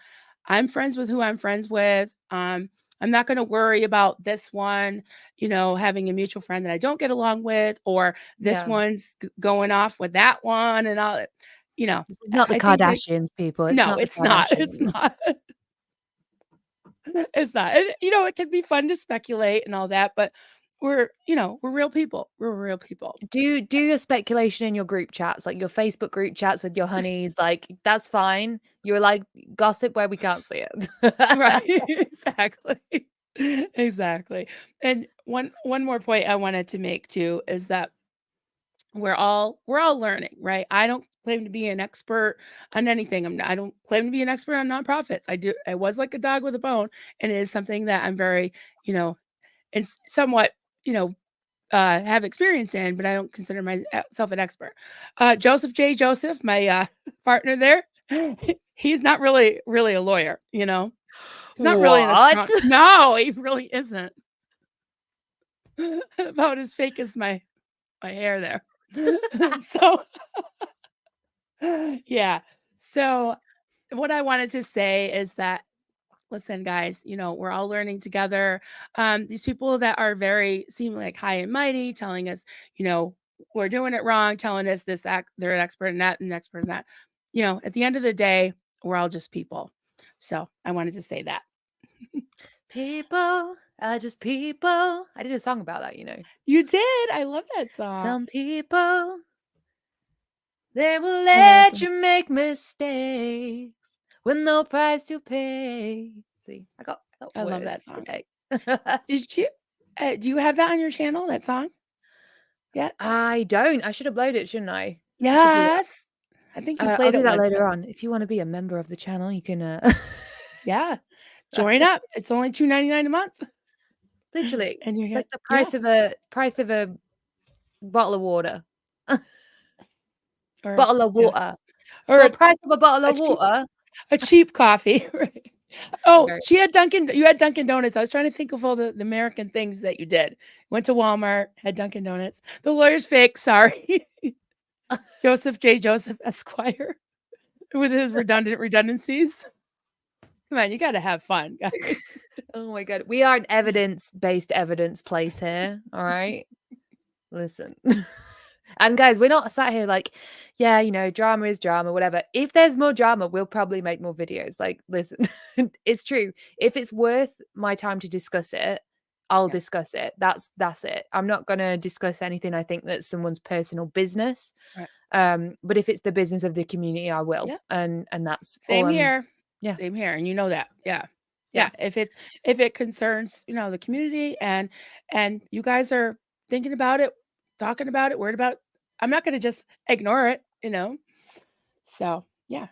I'm friends with who I'm friends with. I'm not going to worry about this one, having a mutual friend that I don't get along with, or this Yeah. one's going off with that one and all that. This is not the I think that Kardashians, people. It's no, not the it's not. It's Kardashians. not. It's not. And, it can be fun to speculate and all that, but we're real people. We're real people. Do your speculation in your group chats, like your Facebook group chats with your honeys, like that's fine. You're like gossip where we can't see it. Right. Exactly. Exactly. And one more point I wanted to make too is that we're all learning, right? I don't claim to be an expert on anything. I don't claim to be an expert on nonprofits. I was like a dog with a bone, and it is something that I'm very, and somewhat, have experience in, but I don't consider myself an expert. Joseph J. Joseph, my partner there, he's not really a lawyer, He's not really in a What? strong. No, he really isn't. About as fake as my hair there. So yeah. So what I wanted to say is that, listen, guys, we're all learning together. These people that are seem like high and mighty, telling us, we're doing it wrong, telling us they're an expert in that and an expert in that. At the end of the day, we're all just people. So I wanted to say that. People are just people. I did a song about that, You did. I love that song. Some people, they will let you make mistakes with no price to pay. See, I got I love that song. today. Did you? Do you have that on your channel? That song? Yeah. I don't. I should upload it, shouldn't I? Yes. I think you I'll played do it that once. later on. If you want to be a member of the channel, you can. Yeah. Join up. It's only $2.99 a month. Literally, And you it's get like the price of a bottle of water. Bottle of water. Or For the price of a bottle of cheap, water. a cheap coffee. Right. Oh, Very- you had Dunkin' Donuts. I was trying to think of all the American things that you did. Went to Walmart, had Dunkin' Donuts. The lawyer's fake. Sorry. Joseph J. Joseph Esquire with his redundancies. Come on, you got to have fun, guys. Oh my God. We are an evidence-based evidence place here. All right. Listen. And guys, we're not sat here like, yeah, drama is drama, whatever. If there's more drama, we'll probably make more videos. Like, listen, it's true. If it's worth my time to discuss it, I'll discuss it. That's it. I'm not gonna discuss anything I think that's someone's personal business. Right. But if it's the business of the community, I will. Yeah. And that's Same all here. Yeah. Same here. And you know that. Yeah. Yeah. If it concerns, the community and you guys are thinking about it, talking about it, worried about it, I'm not gonna just ignore it, So yeah.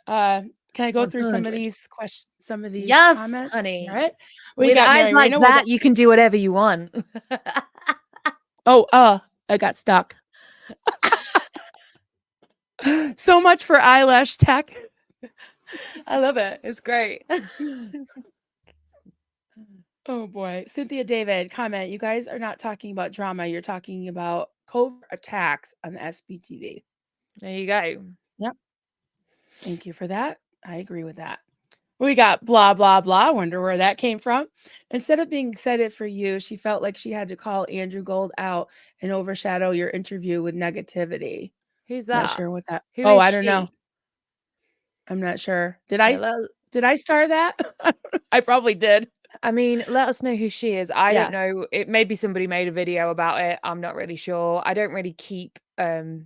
Can I go through some of 100. these questions, some of these Yes, comments? honey. All right. With eyes like that, you can do whatever you want. Oh, I got stuck. So much for eyelash tech. I love it. It's great. Oh boy. Cynthia David, comment. You guys are not talking about drama. You're talking about covert attacks on the SBTV. There you go. Yep. Thank you for that. I agree with that. We got blah, blah, blah. Wonder where that came from. Instead of being excited for you, she felt like she had to call Andrew Gold out and overshadow your interview with negativity. Who's that? Not sure what that. Who Oh, is I don't she? know. I'm not sure. Did Yeah, I star that? I probably did. I mean, let us know who she is. I don't know. It maybe somebody made a video about it. I'm not really sure. I don't really keep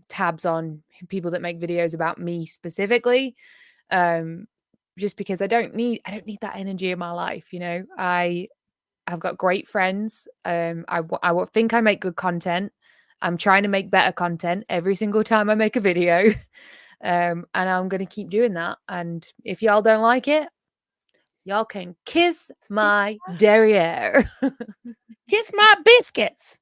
tabs on people that make videos about me specifically. Just because I don't need that energy in my life, I've got great friends. I think I make good content. I'm trying to make better content every single time I make a video. And I'm going to keep doing that. And if y'all don't like it, y'all can kiss my derriere. Kiss my biscuits.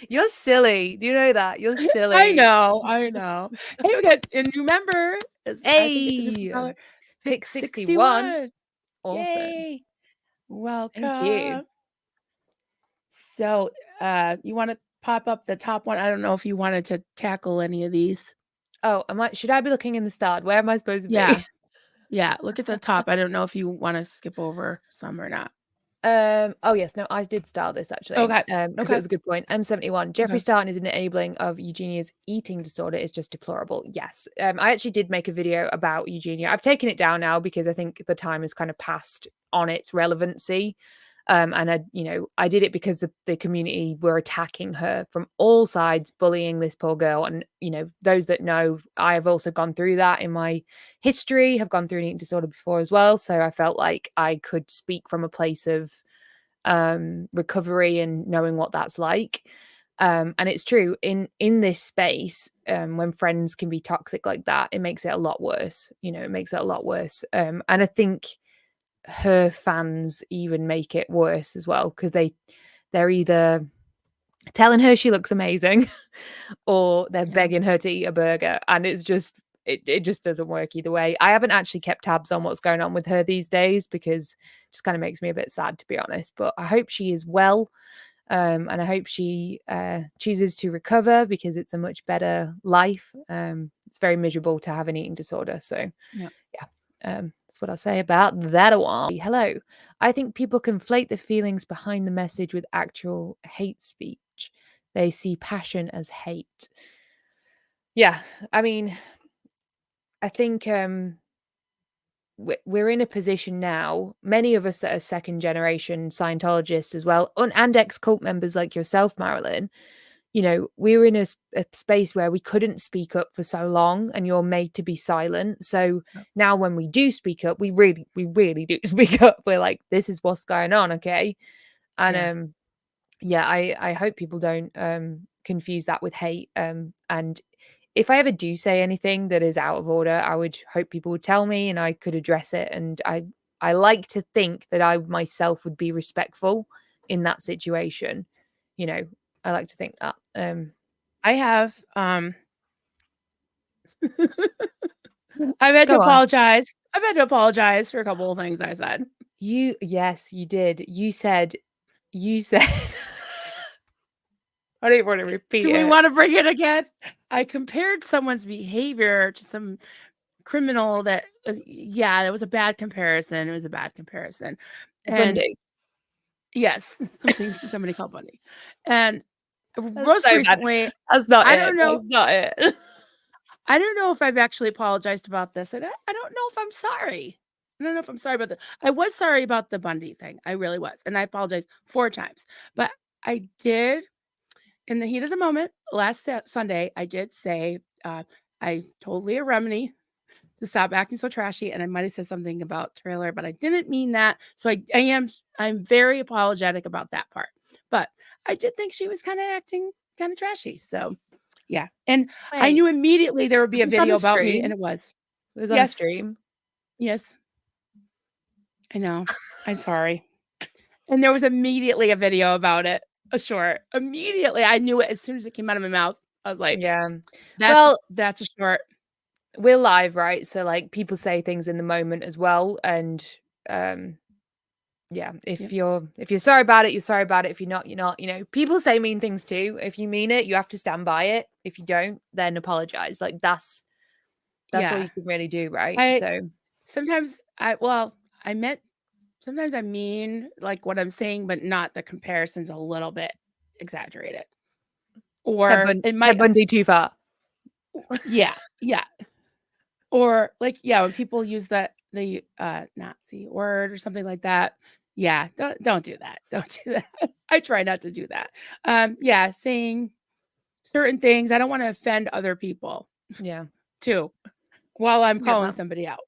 You're silly. Do you know that? You're silly. I know. Hey, we got a new member. I think it's a Hey, new pick 61. Awesome. Yay. Welcome. Thank you. So, you want to pop up the top one? I don't know if you wanted to tackle any of these. Oh, should I be looking in the start? Where am I supposed to be? Yeah. Yeah, look at the top. I don't know if you want to skip over some or not. Oh yes, no, I did start this actually. Okay. Because it was a good point. M71. Jeffree Okay. Star's enabling of Eugenia's eating disorder is just deplorable. Yes. I actually did make a video about Eugenia. I've taken it down now because I think the time has kind of passed on its relevancy. And I did it because the community were attacking her from all sides, bullying this poor girl. And those that know, I have also gone through that in my history, have gone through an eating disorder before as well. So I felt like I could speak from a place of recovery and knowing what that's like. And it's true in this space, when friends can be toxic like that, it makes it a lot worse. It makes it a lot worse. And I think her fans even make it worse as well, because they're either telling her she looks amazing or they're begging her to eat a burger, and it's just it just doesn't work either way. I haven't actually kept tabs on what's going on with her these days because it just kind of makes me a bit sad, to be honest, but I hope she is well. And I hope she chooses to recover, because it's a much better life. It's very miserable to have an eating disorder. So yeah. That's what I'll say about that one. Hello. I think people conflate the feelings behind the message with actual hate speech. They see passion as hate. Yeah, I mean, I think we're in a position now, many of us that are second generation Scientologists as well, and ex-cult members like yourself, Marilyn, we were in a space where we couldn't speak up for so long, and you're made to be silent. So now when we do speak up, we really do speak up. We're like, this is what's going on, okay? And I hope people don't confuse that with hate. And if I ever do say anything that is out of order, I would hope people would tell me and I could address it. And I like to think that I myself would be respectful in that situation. I like to think that. I have I've had to Go on. apologize. I've had to apologize for a couple of things I said. Yes, you did. You said I don't even want to repeat Do it. we want to bring it again? I compared someone's behavior to some criminal that that was a bad comparison. It was a bad comparison. And Bundy. yes, somebody called Bundy. And That's most so bad. recently, That's not I it. don't know. That's not it. I don't know if I've actually apologized about this, and I don't know if I'm sorry. I don't know if I'm sorry about that. I was sorry about the Bundy thing. I really was, and I apologized 4 times. But I did, in the heat of the moment, last Sunday, I did say, I told Leah Remini to stop acting so trashy, and I might have said something about trailer, but I didn't mean that. So I'm very apologetic about that part. But I did think she was kind of acting kind of trashy. So yeah. And I knew immediately there would be a video about me, and it was. It was on a stream. Yes. I know. I'm sorry. And there was immediately a video about it, a short. Immediately. I knew it as soon as it came out of my mouth. I was like, yeah. That's a short. We're live, right? So like people say things in the moment as well. And if you're sorry about it, you're sorry about it. If you're not, you're not. People say mean things too. If you mean it, you have to stand by it. If you don't, then apologize. Like that's all you can really do, right? Sometimes sometimes I mean like what I'm saying, but not the comparison's a little bit exaggerated. Or it might Ted Bundy too far. Yeah. Or like, when people use the Nazi word or something like that. Yeah, don't do that. Don't do that. I try not to do that. Saying certain things. I don't want to offend other people. Yeah. Too. While I'm calling somebody out.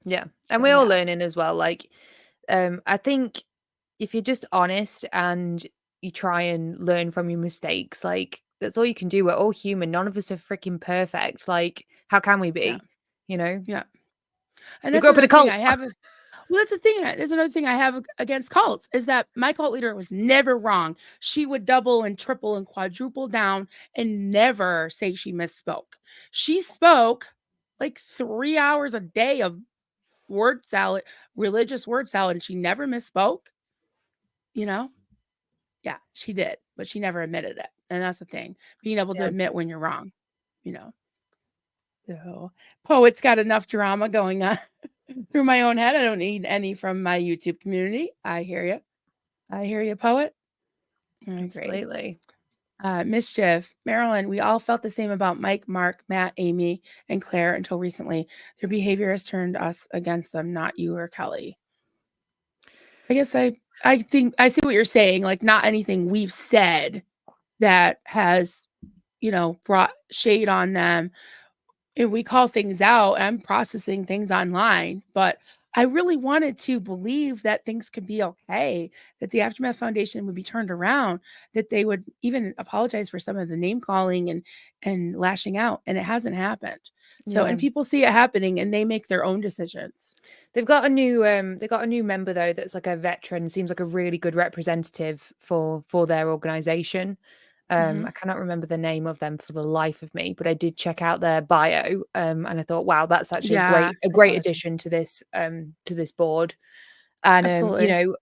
Yeah. And we're all learning as well. Like, I think if you're just honest and you try and learn from your mistakes, like that's all you can do. We're all human. None of us are freaking perfect. Like, how can we be? Yeah. And we grew up in a cult. That's the thing. There's another thing I have against cults is that my cult leader was never wrong. She would double and triple and quadruple down and never say she misspoke. She spoke like 3 hours a day of religious word salad, and she never misspoke. Yeah, she did, but she never admitted it. And that's the thing. Being able to Yeah. admit when you're wrong, you know. So Poet's got enough drama going on through my own head. I don't need any from my YouTube community. I hear you. I hear you, Poet. I agree. Absolutely. Mischief, Marilyn, we all felt the same about Mike, Mark, Matt, Amy, and Claire until recently. Their behavior has turned us against them, not you or Kelly. I guess I think I see what you're saying. Like, not anything we've said that has, brought shade on them. And we call things out. I'm processing things online, but I really wanted to believe that things could be okay, that the Aftermath Foundation would be turned around, that they would even apologize for some of the name calling and lashing out, and it hasn't happened. So, and people see it happening and they make their own decisions. They've got a new member though that's like a veteran, seems like a really good representative for their organization. I cannot remember the name of them for the life of me, but I did check out their bio, and I thought, wow, that's actually a great addition to this board. And Absolutely.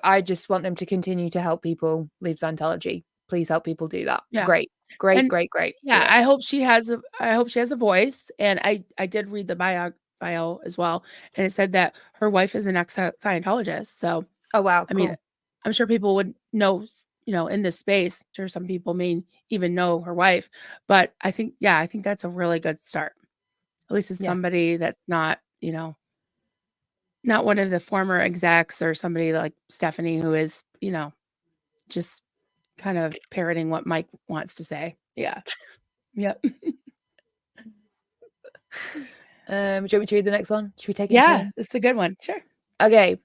I just want them to continue to help people leave Scientology. Please help people do that. Yeah. Great. And Yeah, yeah, I hope she has a voice. And I did read the bio as well, and it said that her wife is an ex-Scientologist. So oh wow, I cool. mean, I'm sure people would know, in this space. I'm sure some people may even know her wife, but I think that's a really good start. At least it's somebody that's not, not one of the former execs or somebody like Stephanie who is, just kind of parroting what Mike wants to say. Yeah. Yep. Do you want me to read the next one? Should we take it? Yeah, it's a good one. Sure. Okay.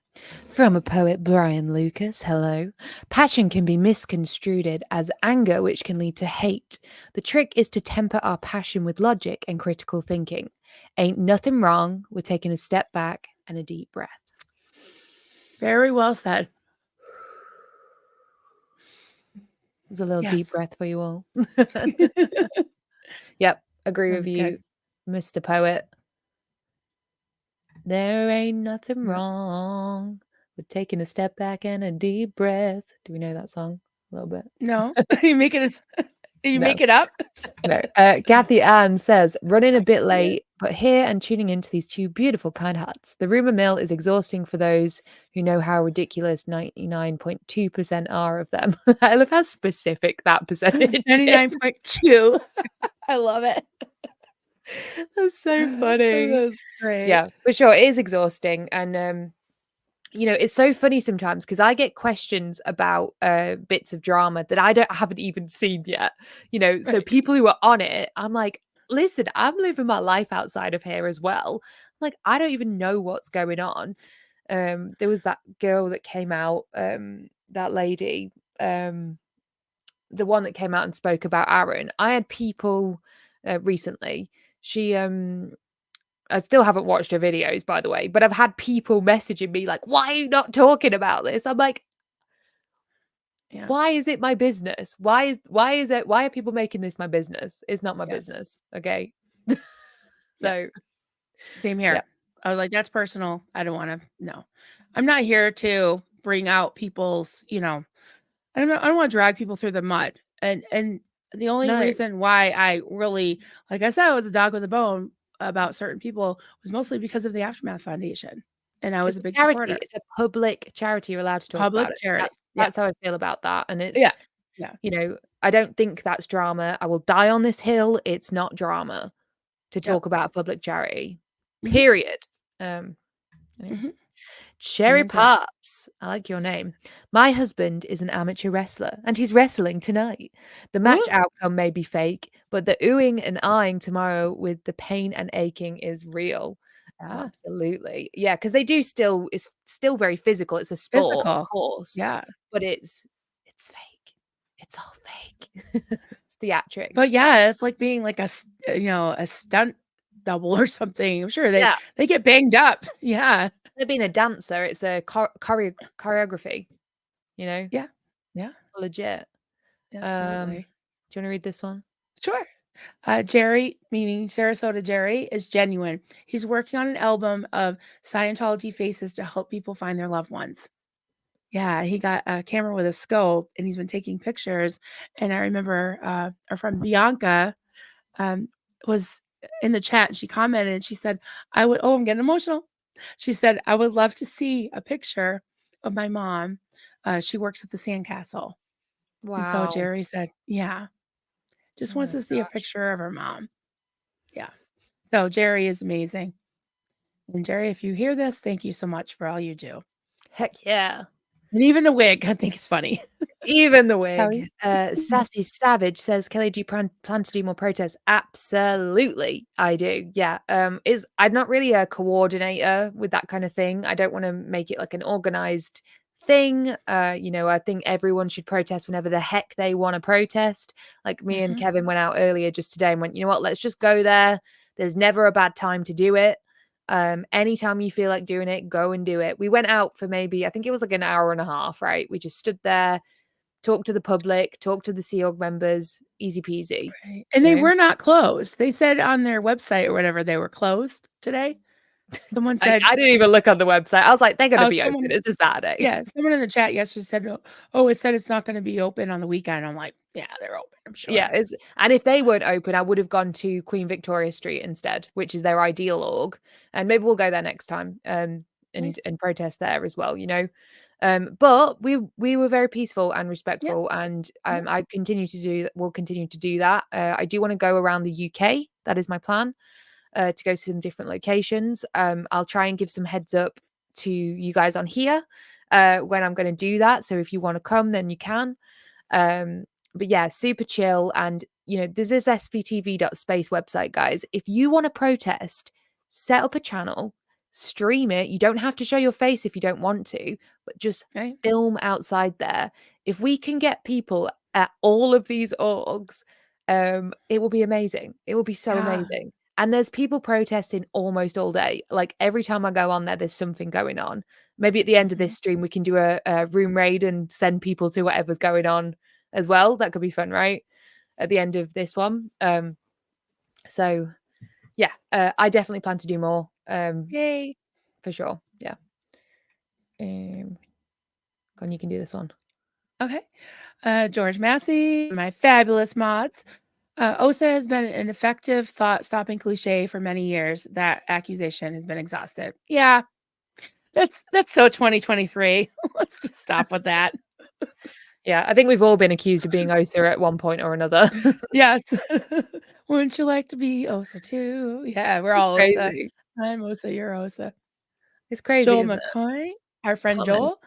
From a poet, Brian Lucas. Hello. Passion can be misconstrued as anger, which can lead to hate. The trick is to temper our passion with logic and critical thinking. Ain't nothing wrong with taking a step back and a deep breath. Very well said. There's a little deep Yes. breath for you all. Yep. Agree with Sounds you, good. Mr. Poet. There ain't nothing wrong with taking a step back and a deep breath. Do we know that song a little bit? No, you make it No. make it up. No. Kathy Ann says, running a bit late, but here and tuning into these two beautiful kind hearts. The rumor mill is exhausting for those who know how ridiculous 99.2% are of them. I love how specific that percentage is. 99.2. I love it. That's so funny. That's great. Yeah, for sure. It is exhausting. And it's so funny sometimes because I get questions about bits of drama that I haven't even seen yet. So people who are on it, I'm like, listen, I'm living my life outside of here as well. Like, I don't even know what's going on. There was that girl that came out, that lady, the one that came out and spoke about Aaron. I had people recently. I still haven't watched her videos, by the way, but I've had people messaging me like, why are you not talking about this? I'm like, why is it my business? Why are people making this my business? It's not my business. Okay. So same here. I was like, that's personal. I don't want to. No, I'm not here to bring out people's, I don't want to drag people through the mud. And the only reason why I really, like I said, I was a dog with a bone about certain people was mostly because of the Aftermath Foundation. And I was a big charity. supporter. It's a public charity. You're allowed to talk about it. Charity. That's how I feel about that. And it's, yeah. I don't think that's drama. I will die on this hill. It's not drama to talk about a public charity, period. Anyway. Cherry Pops, I like your name. My husband is an amateur wrestler and he's wrestling tonight. The match outcome may be fake, but the oohing and eyeing tomorrow with the pain and aching is real. Absolutely. Yeah, because it's still very physical. It's a sport, of course. Yeah. But it's fake. It's all fake. It's theatrics. But yeah, it's like being like a stunt double or something. I'm sure they get banged up. Yeah. They're being a dancer. It's a choreography, Yeah. Yeah. Legit. Absolutely. Do you want to read this one? Sure. Jerry, meaning Sarasota Jerry, is genuine. He's working on an album of Scientology faces to help people find their loved ones. Yeah, he got a camera with a scope, and he's been taking pictures. And I remember our friend Bianca um, was in the chat, and she commented, and she said, "I would." Oh, I'm getting emotional. She said, "I would love to see a picture of my mom. She works at the sandcastle." And so Wow. Jerry said, "Yeah, just Oh wants my to see a gosh. picture of her mom." Yeah. So Jerry is amazing. And Jerry, if you hear this, thank you so much for all you do. Heck yeah. And even the wig, I think is funny. Even the Kelly? wig. Sassy Savage says, Kelly, do you plan to do more protests? Absolutely, I do. Yeah. I'm not really a coordinator with that kind of thing. I don't want to make it like an organized thing. I think everyone should protest whenever the heck they want to protest. Like me and Mhm. Kevin went out earlier just today and went, you know what, let's just go there. There's never a bad time to do it. Anytime you feel like doing it, go and do it. We went out for maybe, I think it was like an hour and a half, right? We just stood there, talked to the public, talked to the Sea Org members, easy peasy. Right. And You they know? were not closed. They said on their website or whatever they were closed today. Someone I said, didn't even look on the website. I was like, they're gonna oh, be open. someone, It's a Saturday. yeah, someone in the chat yesterday said, oh, it said it's not going to be open on the weekend. I'm like, yeah, they're open, I'm Yeah, sure. and if they weren't open, I would have gone to Queen Victoria Street instead, which is their ideal org. And maybe we'll go there next time. Nice. And protest there as well, But we were very peaceful and Yeah. respectful, and Yeah. will continue to do that. I do want to go around the UK. That is my plan. To go to some different locations. I'll try and give some heads up to you guys on here when I'm going to do that. So if you want to come, then you can. But yeah, super chill. And, there's this sptv.space website, guys. If you want to protest, set up a channel, stream it. You don't have to show your face if you don't want to, but just Right. film outside there. If we can get people at all of these orgs, it will be amazing. It will be so Yeah. amazing. And there's people protesting almost all day. Like every time I go on there, there's something going on. Maybe at the end of this stream, we can do a room raid and send people to whatever's going on as well. That could be fun, right? At the end of this one. So yeah, I definitely plan to do more. Yay. For sure. Yeah. Con, you can do this one. Okay. George Massey, my fabulous mods. OSA has been an effective thought-stopping cliche for many years. That accusation has been exhausted. Yeah, that's so 2023. Let's just stop with that. Yeah, I think we've all been accused of being OSA at one point or another. Yes. Wouldn't you like to be OSA too? Yeah, we're It's all OSA. crazy. I'm OSA, you're OSA. It's crazy, Joel isn't it? McCoy, our friend Comment. Joel.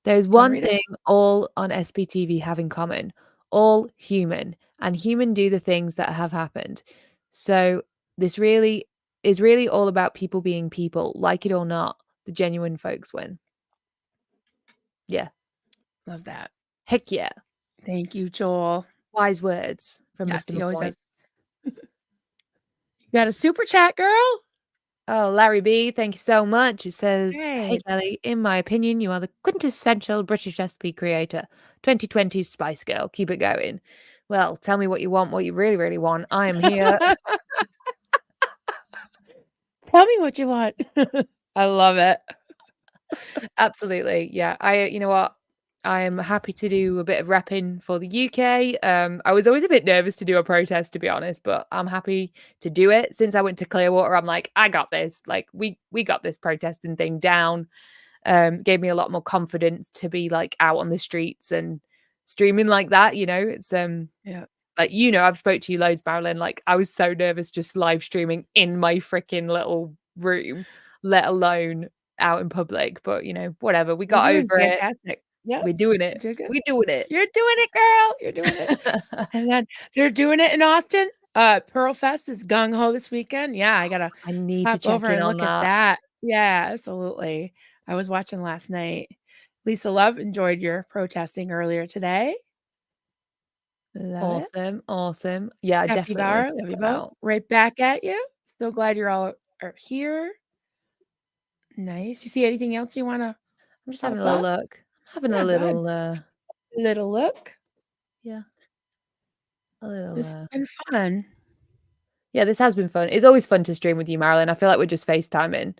There's You wanna one read it? thing all on SPTV have in common: all human, and human do the things that have happened. So this really is really all about people being people, like it or not. The genuine folks win. Yeah. Love that. Heck yeah. Thank you, Joel. Wise words from Yes, Mr. he always McCoy. does. You got a super chat, girl? Oh, Larry B, thank you so much. It says, hey, Great. Kelly, in my opinion, you are the quintessential British recipe creator. 2020's Spice Girl. Keep it going. Well, tell me what you want, what you really, really want. I am here. Tell me what you want. I love it. Absolutely. Yeah. You know what? I am happy to do a bit of repping for the UK. I was always a bit nervous to do a protest, to be honest, but I'm happy to do it. Since I went to Clearwater, I'm like, I got this. Like, we got this protesting thing down. Gave me a lot more confidence to be like out on the streets and streaming like that. It's Yeah. like, I've spoke to you loads, Marilyn. Like, I was so nervous just live streaming in my freaking little room, let alone out in public. But whatever, we You're got doing over it. fantastic. Yep. We're doing it. You're good. We're doing it. You're doing it, girl. You're doing it. And then they're doing it in Austin. Pearl Fest is gung ho this weekend. Yeah, I gotta I need to hop check over in and on look at that. that. Yeah, absolutely. I was watching last night. Lisa Love enjoyed your protesting earlier today. Love it. Awesome. Yeah, I Steffi definitely Bauer, want to love you check that both. out. Right back at you. So glad you're all are here. Nice. You see anything else you want to I'm just pop having a little up? look. Having Yeah, a go ahead. little Look. yeah, a This has little been fun. yeah, this has been fun. It's always fun to stream with you, Marilyn. I feel like we're just FaceTiming.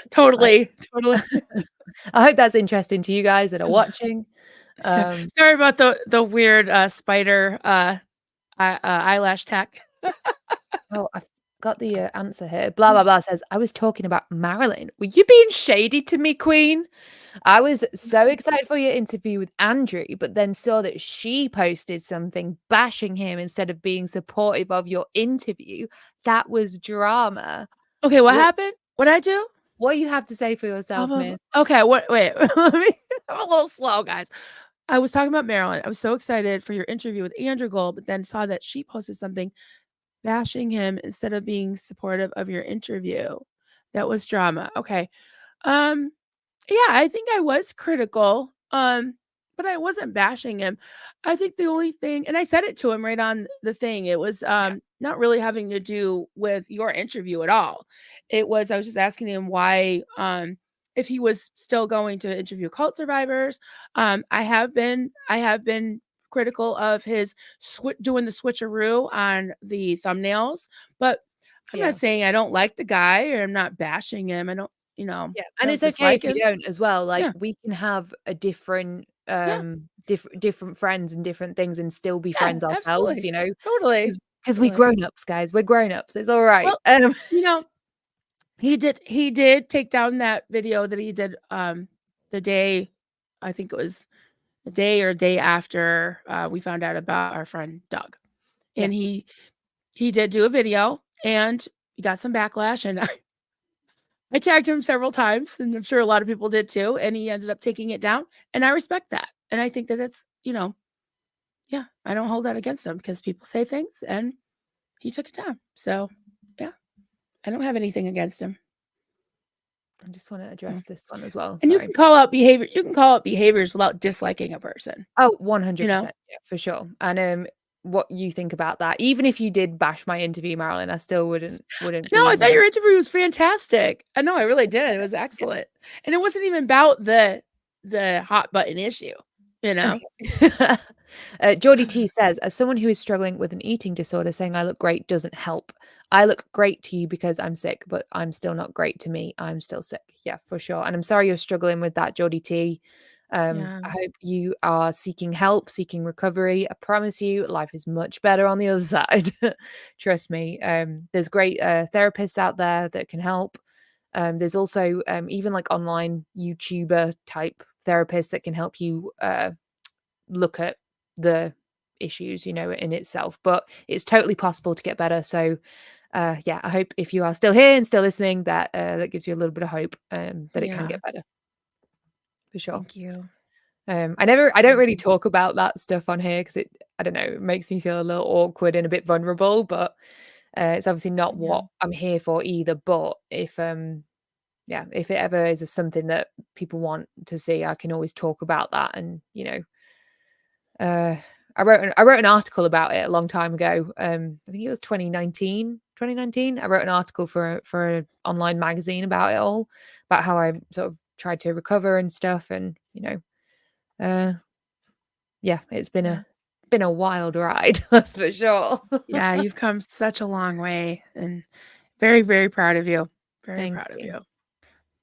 Totally. I hope that's interesting to you guys that are watching. Sorry about the weird spider eyelash tech. Oh, I've got the answer here. Blah blah blah says, I was talking about Marilyn. Were you being shady to me, Queen? I was so excited for your interview with Andrew, but then saw that she posted something bashing him instead of being supportive of your interview. That was drama. Okay, what happened? What'd I do? What you have to say for yourself, miss? Okay, wait. Let me. I'm a little slow, guys. I was talking about Marilyn. I was so excited for your interview with Andrew Gold, but then saw that she posted something bashing him instead of being supportive of your interview. That was drama. Okay. Yeah, I think I was critical. But I wasn't bashing him. I think the only thing, and I said it to him right on the thing, it was not really having to do with your interview at all. It was I was just asking him why if he was still going to interview cult survivors. I have been critical of his doing the switcheroo on the thumbnails, but I'm not saying I don't like the guy or I'm not bashing him. I don't, Yeah, I and don't it's okay if dislike you him. don't as well. Like Yeah. we can have a different Yeah. different friends and different things and still be Yeah, friends ourselves, absolutely. Totally. because we're grown-ups, guys. We're grown-ups. It's all right. Well, he did take down that video that he did the day, I think it was the day or day after we found out about our friend Doug. And he did do a video and he got some backlash and I tagged him several times and I'm sure a lot of people did too, and he ended up taking it down, and I respect that. And I think that that's, yeah, I don't hold that against him because people say things and he took it down. So, yeah, I don't have anything against him. I just want to address this one as well. And you Sorry. can call out behavior. You can call out behaviors without disliking a person. Oh, 100%. know? Yeah, for sure. And what you think about that? Even if you did bash my interview, Marilyn, I still wouldn't. No, I thought your interview was fantastic. I know, I really did. It was excellent, and it wasn't even about the hot button issue. Okay. Geordie T says, as someone who is struggling with an eating disorder, saying I look great doesn't help. I look great to you because I'm sick, but I'm still not great to me. I'm still sick. Yeah, for sure. And I'm sorry you're struggling with that, Geordie T. Yeah. I hope you are seeking help, seeking recovery. I promise you, life is much better on the other side. Trust me. There's great therapists out there that can help. There's also even like online YouTuber type therapists that can help you look at the issues, in itself. But it's totally possible to get better. So yeah, I hope if you are still here and still listening, that that gives you a little bit of hope that it can get better. For sure. Thank you. I don't really talk about that stuff on here because I don't know, it makes me feel a little awkward and a bit vulnerable, but it's obviously not what I'm here for either. But if it ever is something that people want to see, I can always talk about that. And I wrote an article about it a long time ago. I think it was 2019. I wrote an article for an online magazine about it all, about how I sort of tried to recover and stuff. And yeah, it's been a wild ride, that's for sure. Yeah, you've come such a long way, and very, very proud of you. Very Thank proud of you.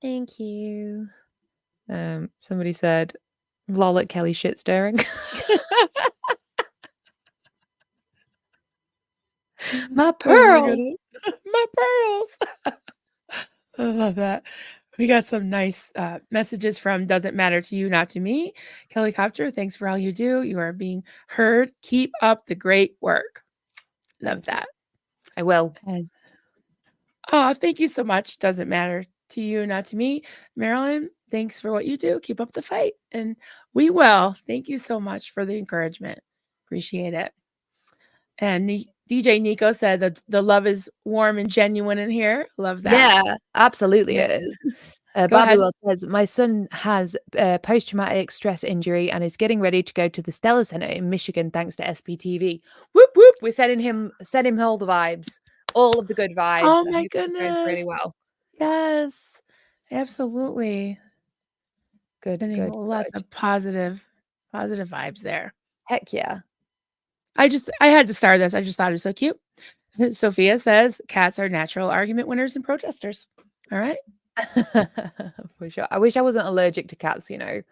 Thank you. Somebody said, "Lol at Kelly shit stirring." My pearls. My pearls. I love that. We got some nice messages from Doesn't Matter to You, Not to Me. Kelly Copter, thanks for all you do. You are being heard. Keep up the great work. Love that. I will. And, thank you so much. Doesn't Matter to You, Not to Me. Marilyn, thanks for what you do. Keep up the fight. And we will. Thank you so much for the encouragement. Appreciate it. And DJ Nico said that the love is warm and genuine in here. Love that. Yeah, absolutely it is. Barbie Will says, my son has post-traumatic stress injury and is getting ready to go to the Stella Center in Michigan thanks to SPTV. Whoop, whoop. We're sending him all the vibes, all of the good vibes. Oh my goodness. Really well. Yes, absolutely. Good. Lots of positive vibes there. Heck yeah. I had to start this. I just thought it was so cute. Sophia says cats are natural argument winners and protesters. All right. For sure. I wish I wasn't allergic to cats, They're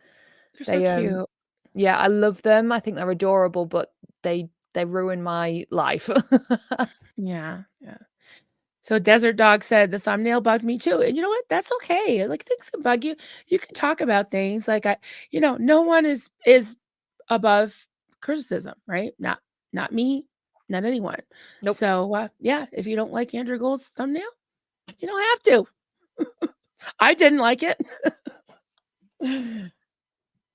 so They cute. yeah, I love them. I think they're adorable, but they ruin my life. Yeah, yeah. So Desert Dog said the thumbnail bugged me too. And you know what? That's okay. Like things can bug you. You can talk about things like no one is above criticism, right? Not me, not anyone. Nope. So yeah, if you don't like Andrew Gold's thumbnail, you don't have to. I didn't like it.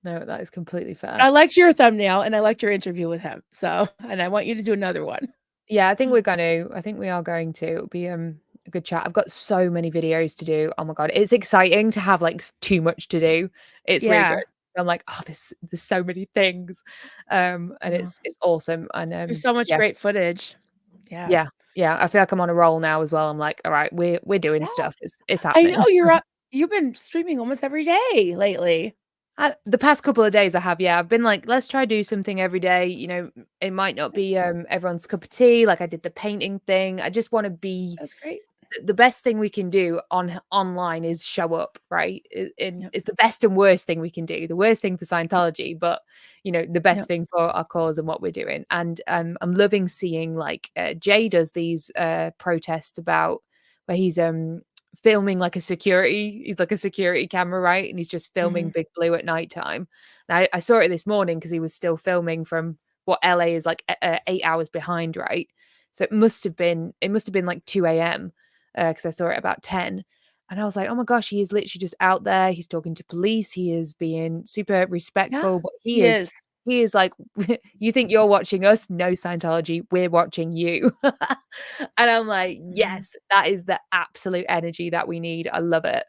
No, that is completely fair. I liked your thumbnail and I liked your interview with him. So, and I want you to do another one. Yeah, I think we are going to. It'll be a good chat. I've got so many videos to do. Oh my god, it's exciting to have like too much to do. It's really Yeah. good. I'm like, oh, there's so many things, and it's awesome. And There's so much yeah, great footage. Yeah. yeah. I feel like I'm on a roll now as well. I'm like, all right, we're doing Yeah. stuff. It's I happening. know you've been streaming almost every day lately. The past couple of days I have, yeah. I've been like, let's try do something every day. It might not be everyone's cup of tea. Like I did the painting thing. I just want to be That's great. the best thing we can do online is show up, right? Yep. It's the best and worst thing we can do. The worst thing for Scientology, but the best Yep. thing for our cause and what we're doing. And I'm loving seeing like Jay does these protests about where he's filming like he's like a security camera, right? And he's just filming Big Blue at nighttime. And I saw it this morning because he was still filming from what LA is like 8 hours behind, right? So it must have been like 2 a.m. Because I saw it about 10. And I was like, oh my gosh, he is literally just out there. He's talking to police. He is being super respectful, Yeah, but he is. he is like, you think you're watching us? No, Scientology, we're watching you. And I'm like, yes, that is the absolute energy that we need. I love it.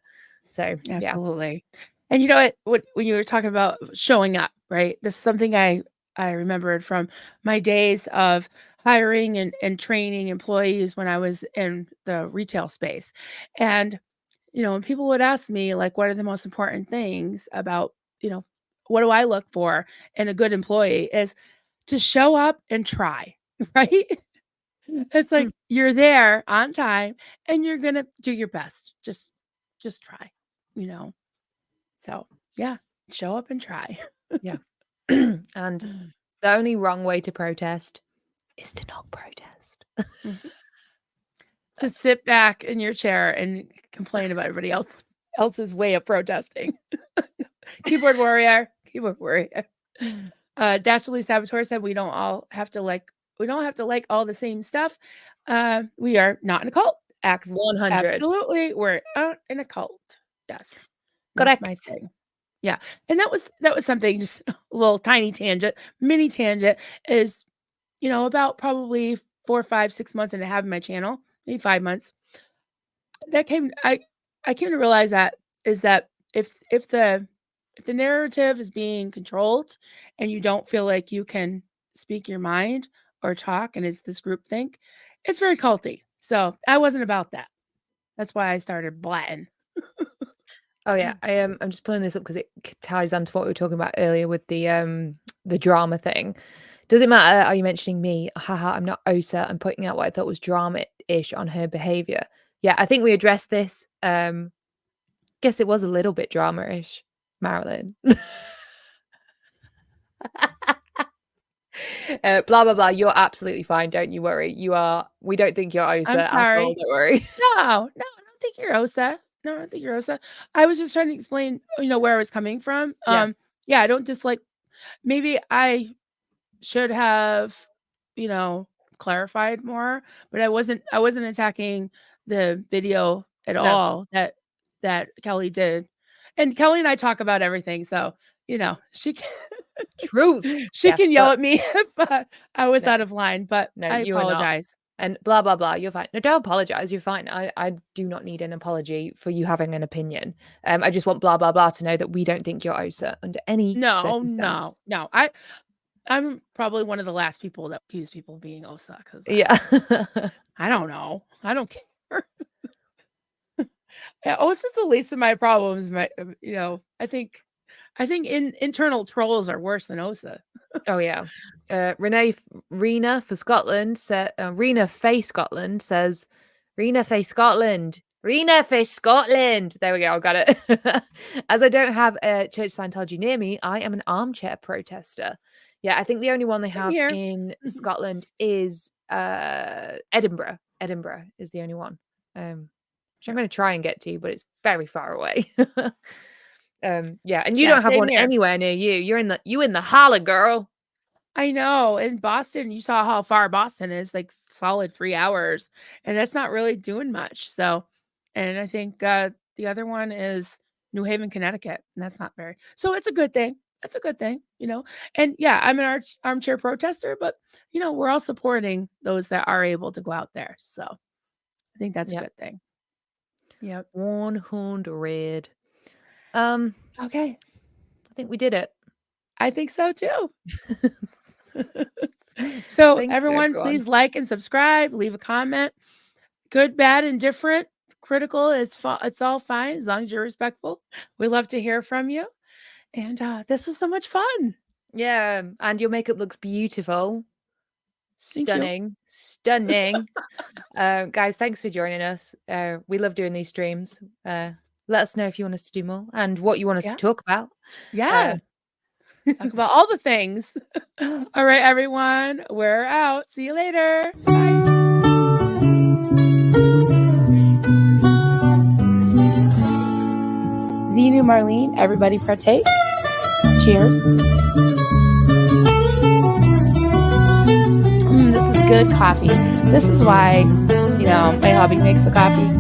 So yeah. Absolutely. And you know what when you were talking about showing up, right? This is something I remembered from my days of hiring and training employees when I was in the retail space. And when people would ask me like what are the most important things about, what do I look for in a good employee is to show up and try, right? It's like you're there on time and you're going to do your best. Just try, you know. So, yeah, show up and try. Yeah. And the only wrong way to protest is to not protest. To sit back in your chair and complain about everybody else's way of protesting. Keyboard warrior. Dastardly Saboteur said we don't have to like all the same stuff. We are not in a cult. 100. Absolutely. We're in a cult. Yes. Correct. That's my thing. Yeah. And that was something, just a little tiny tangent, mini tangent is, about probably 4, 5, 6 months into having my channel, maybe 5 months. I came to realize that if the narrative is being controlled and you don't feel like you can speak your mind or talk, and it's this group think, it's very culty. So I wasn't about that. That's why I started blatting. Oh yeah, I'm just pulling this up because it ties on to what we were talking about earlier with the drama thing. Does it matter? Are you mentioning me? Haha, I'm not Osa. I'm pointing out what I thought was drama-ish on her behavior. Yeah, I think we addressed this. Guess it was a little bit drama-ish, Marilyn. Blah blah blah. You're absolutely fine. Don't you worry. We don't think you're Osa I'm at all. sorry. Don't worry. No, I don't think you're Osa. No, I don't think you're Osa. I was just trying to explain, where I was coming from. Yeah. Yeah, I don't dislike. Maybe I should have, clarified more, but I wasn't attacking the video at all that Kelly did. And Kelly and I talk about everything, so she can Truth. she can yell at me if I was out of line, but No, I you are not. apologize. And blah blah blah. You're fine. No, don't apologize. You're fine. I do not need an apology for you having an opinion. I just want blah blah blah to know that we don't think you're Osa under any circumstance. No. I'm probably one of the last people that accuse people of being Osa because Yeah. I don't know. I don't care. Yeah, Osa's the least of my problems. I think internal trolls are worse than Osa. Oh yeah. Rena for Scotland said Rena Faye Scotland says Rena Faye Scotland. Rena Fish, Scotland. There we go. I got it. As I don't have a church Scientology near me, I am an armchair protester. Yeah, I think the only one they have here. in Scotland is Edinburgh. Edinburgh is the only one. Which I'm going to try and get to, but it's very far away. Yeah, and you don't have same one here. anywhere near you. You're in the holla, girl. I know. In Boston, you saw how far Boston is, like solid 3 hours, and that's not really doing much. So, and I think the other one is New Haven, Connecticut, and that's not very. So it's a good thing. It's a good thing, you know. And yeah, I'm an armchair protester, but you know, we're all supporting those that are able to go out there. So I think that's a good thing. Yep. 100. Okay. I think we did it. I think so too. So Thank you, everyone, please like and subscribe, leave a comment. Good, bad, indifferent, critical, it's all fine as long as you're respectful. We love to hear from you. And this was so much fun. Yeah, and your makeup looks beautiful. Thank you. Stunning. Stunning. Guys, thanks for joining us. We love doing these streams. Let us know if you want us to do more and what you want us to talk about. Yeah. Talk about all the things. All right, everyone. We're out. See you later. Bye. Zenu, Marlene, everybody partake. Cheers. This is good coffee. This is why, you know, my hubby makes the coffee.